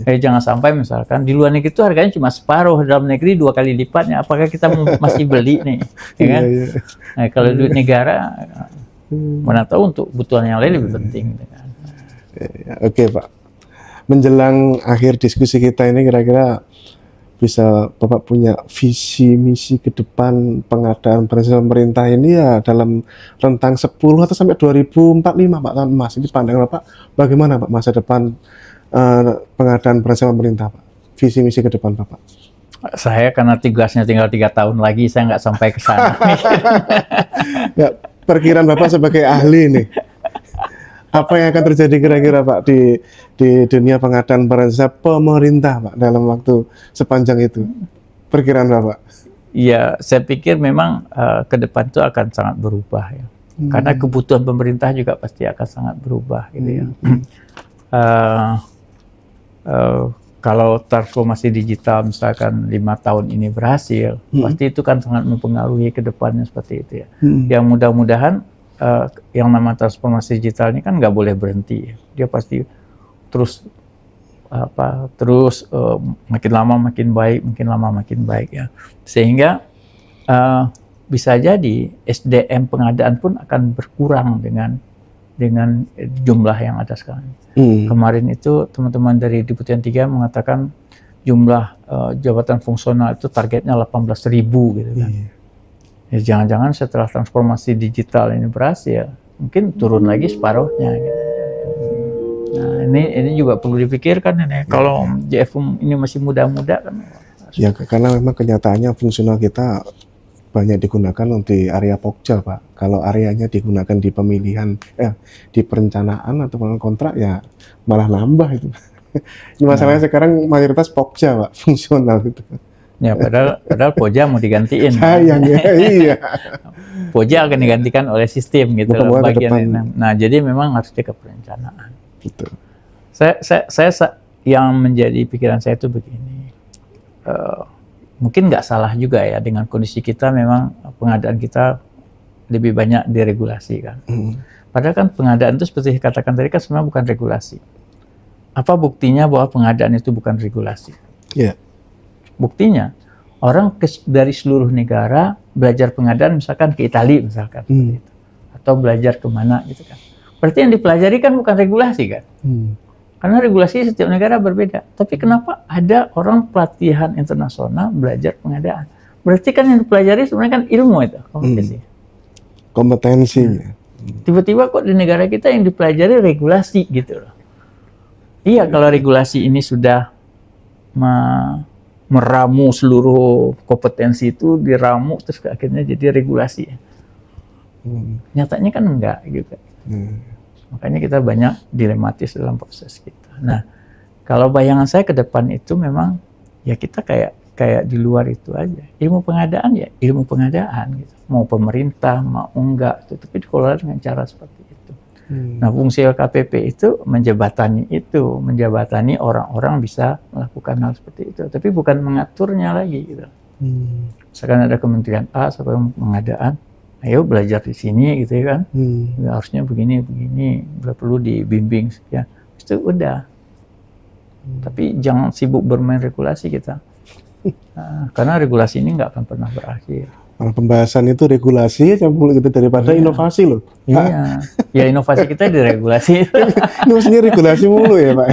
Jangan sampai misalkan di luar negeri itu harganya cuma separuh, dalam negeri 2 kali lipatnya, apakah kita masih beli nih, ya kan? Nah, kalau duit negara, mana tahu untuk kebutuhan yang lain lebih penting. Gitu kan? Oke Pak, menjelang akhir diskusi kita ini kira-kira bisa Bapak punya visi misi ke depan pengadaan pemerintah ini ya dalam rentang 10 atau sampai 2045 Pak Mas, ini pandangan Bapak bagaimana Pak masa depan pengadaan pemerintah Pak, visi misi ke depan Bapak? Saya karena tugasnya tinggal 3 tahun lagi, saya nggak sampai ke sana. Ya, perkiraan Bapak sebagai ahli nih, apa yang akan terjadi kira-kira Pak di dunia pengadaan pemerintah Pak dalam waktu sepanjang itu? Perkiraan Bapak? Ya, saya pikir memang ke depan itu akan sangat berubah ya. Karena kebutuhan pemerintah juga pasti akan sangat berubah gitu ya. Kalau transformasi digital misalkan 5 tahun ini berhasil, pasti itu kan sangat mempengaruhi ke depannya seperti itu ya. Yang mudah-mudahan yang namanya transformasi digital ini kan nggak boleh berhenti, dia pasti terus makin lama makin baik ya, sehingga bisa jadi SDM pengadaan pun akan berkurang dengan jumlah yang ada sekarang. Kemarin itu teman-teman dari Deputian 3 mengatakan jumlah jabatan fungsional itu targetnya 18.000 gitu kan. Ya, jangan-jangan setelah transformasi digital ini berhasil, mungkin turun lagi separuhnya. Gitu. Nah, ini juga perlu dipikirkan ini. Kalau JFU ini masih muda-muda kan. Ya, karena memang kenyataannya fungsional kita banyak digunakan di area Pokja Pak. Kalau areanya digunakan di pemilihan, di perencanaan atau kontrak ya malah nambah itu. Ini masalahnya sekarang mayoritas Pokja Pak, fungsional itu. Ya, padahal Poja mau digantiin. Sayang ya, iya. Poja akan digantikan oleh sistem gitu loh, bagian. Nah, jadi memang harus ke perencanaan. Betul. Saya yang menjadi pikiran saya itu begini. Mungkin nggak salah juga ya, dengan kondisi kita memang pengadaan kita lebih banyak diregulasi kan. Padahal kan pengadaan itu seperti katakan tadi kan sebenarnya bukan regulasi. Apa buktinya bahwa pengadaan itu bukan regulasi? Iya. Buktinya, orang dari seluruh negara belajar pengadaan misalkan ke Italia misalkan, seperti itu. atau belajar kemana gitu kan. Berarti yang dipelajari kan bukan regulasi kan? Karena regulasi setiap negara berbeda. Tapi kenapa ada orang pelatihan internasional belajar pengadaan? Berarti kan yang dipelajari sebenarnya kan ilmu itu, kompetensi. Tiba-tiba kok di negara kita yang dipelajari regulasi gitu loh. Iya, kalau regulasi ini sudah meramu seluruh kompetensi itu, diramu terus akhirnya jadi regulasi. Nyatanya kan enggak gitu. Makanya kita banyak dilematis dalam proses kita. Nah, kalau bayangan saya ke depan itu memang ya kita kayak di luar itu aja. Ilmu pengadaan ya ilmu pengadaan gitu. Mau pemerintah mau enggak, tapi dikelola dengan cara seperti itu. Nah, fungsi LKPP itu menjabatani orang-orang bisa melakukan hal seperti itu, tapi bukan mengaturnya lagi gitu. Misalkan ada kementerian A, sebagai pengadaan, ayo belajar di sini gitu ya kan, harusnya begini, nggak perlu dibimbing ya, itu udah. Tapi jangan sibuk bermain regulasi kita, karena regulasi ini nggak akan pernah berakhir. Kalau pembahasan itu regulasi aja mulu gitu daripada inovasi loh. Iya, ya inovasi kita diregulasi. Inovasinya regulasi mulu ya Pak.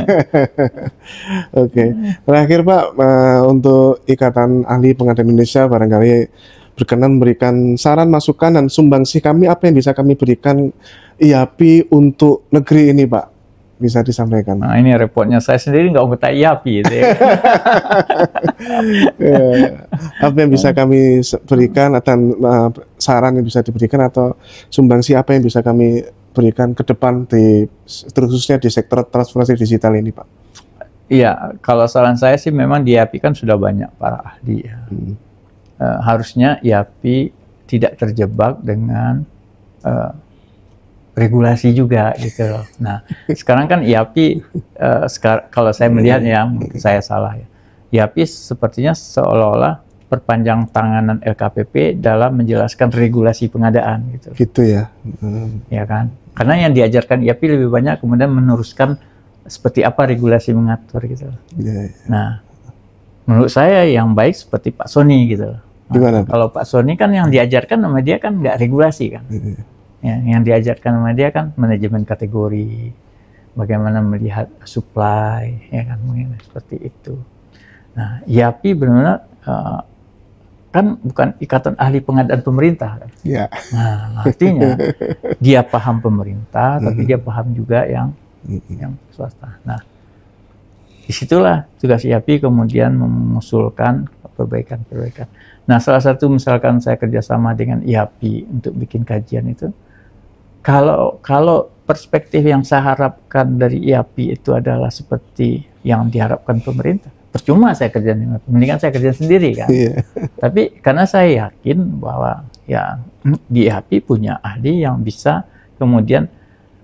Oke. Terakhir Pak, untuk Ikatan Ahli Pengadaan Indonesia barangkali berkenan memberikan saran, masukan, dan sumbangsih kami, apa yang bisa kami berikan IAPI untuk negeri ini Pak? Bisa disampaikan. Nah, ini repotnya saya sendiri nggak anggota IAPI gitu ya. Apa yang bisa kami berikan, atau saran yang bisa diberikan, atau sumbangsih apa yang bisa kami berikan ke depan khususnya di sektor transformasi digital ini Pak? Iya, kalau saran saya sih memang di IAPI kan sudah banyak para ahli ya. Harusnya IAPI tidak terjebak dengan regulasi juga gitu loh. Nah, sekarang kan IAPI, kalau saya melihat ya, mungkin saya salah ya, IAPI sepertinya seolah-olah perpanjang tanganan LKPP dalam menjelaskan regulasi pengadaan gitu. Gitu ya. Ya kan? Karena yang diajarkan IAPI lebih banyak kemudian meneruskan seperti apa regulasi mengatur gitu. Nah, menurut saya yang baik seperti Pak Soni gitu. Nah, kalau Pak Soni kan yang diajarkan sama dia kan nggak regulasi kan. Ya, yang diajarkan sama dia kan manajemen kategori, bagaimana melihat supply, ya kan, mungkin seperti itu. Nah, IAPI benar-benar kan bukan ikatan ahli pengadaan pemerintah kan. Ya. Nah, artinya dia paham pemerintah, tapi dia paham juga yang swasta. Nah, disitulah tugas IAPI kemudian mengusulkan perbaikan-perbaikan. Nah, salah satu misalkan saya kerjasama dengan IAPI untuk bikin kajian itu, kalau perspektif yang saya harapkan dari IAPI itu adalah seperti yang diharapkan pemerintah, percuma saya kerja, mendingan saya kerja sendiri kan. Tapi karena saya yakin bahwa ya di IAPI punya ahli yang bisa kemudian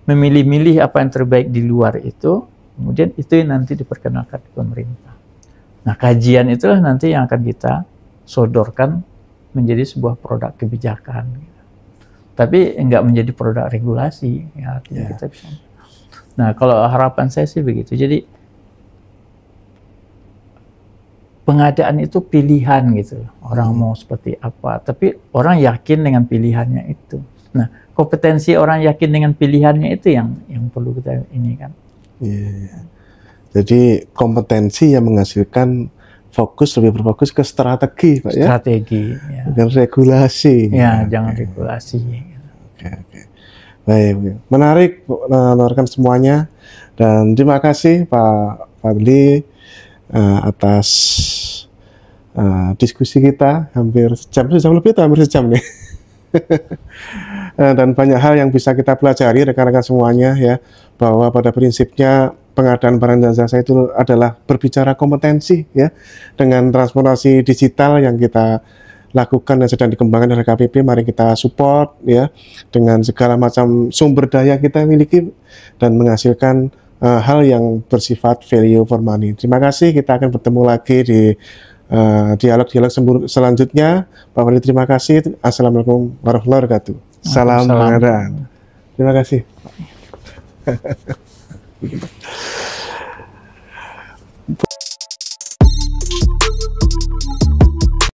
memilih-milih apa yang terbaik di luar itu, kemudian itu yang nanti diperkenalkan ke pemerintah. Nah, kajian itulah nanti yang akan kita sodorkan menjadi sebuah produk kebijakan. Tapi enggak menjadi produk regulasi. Ya, kita bisa. Nah, kalau harapan saya sih begitu. Jadi pengadaan itu pilihan gitu. Orang mau seperti apa. Tapi orang yakin dengan pilihannya itu. Nah, kompetensi orang yakin dengan pilihannya itu yang perlu kita ini kan. Jadi kompetensi yang menghasilkan lebih berfokus ke strategi Pak ya. Strategi. Ya. Bukan regulasi. Ya, jangan regulasi. Oke. Baik, menarik menawarkan semuanya, dan terima kasih Pak Fadli atas diskusi kita hampir sejam lebih atau hampir sejam nih. Dan banyak hal yang bisa kita pelajari rekan-rekan semuanya ya, bahwa pada prinsipnya pengadaan barang dan jasa itu adalah berbicara kompetensi ya. Dengan transformasi digital yang kita lakukan dan sedang dikembangkan oleh KPP, mari kita support ya dengan segala macam sumber daya kita miliki dan menghasilkan hal yang bersifat value for money. Terima kasih, kita akan bertemu lagi di dialog-dialog selanjutnya. Pak Fadli, terima kasih. Assalamualaikum warahmatullahi wabarakatuh. Salam pengadaan. Terima kasih.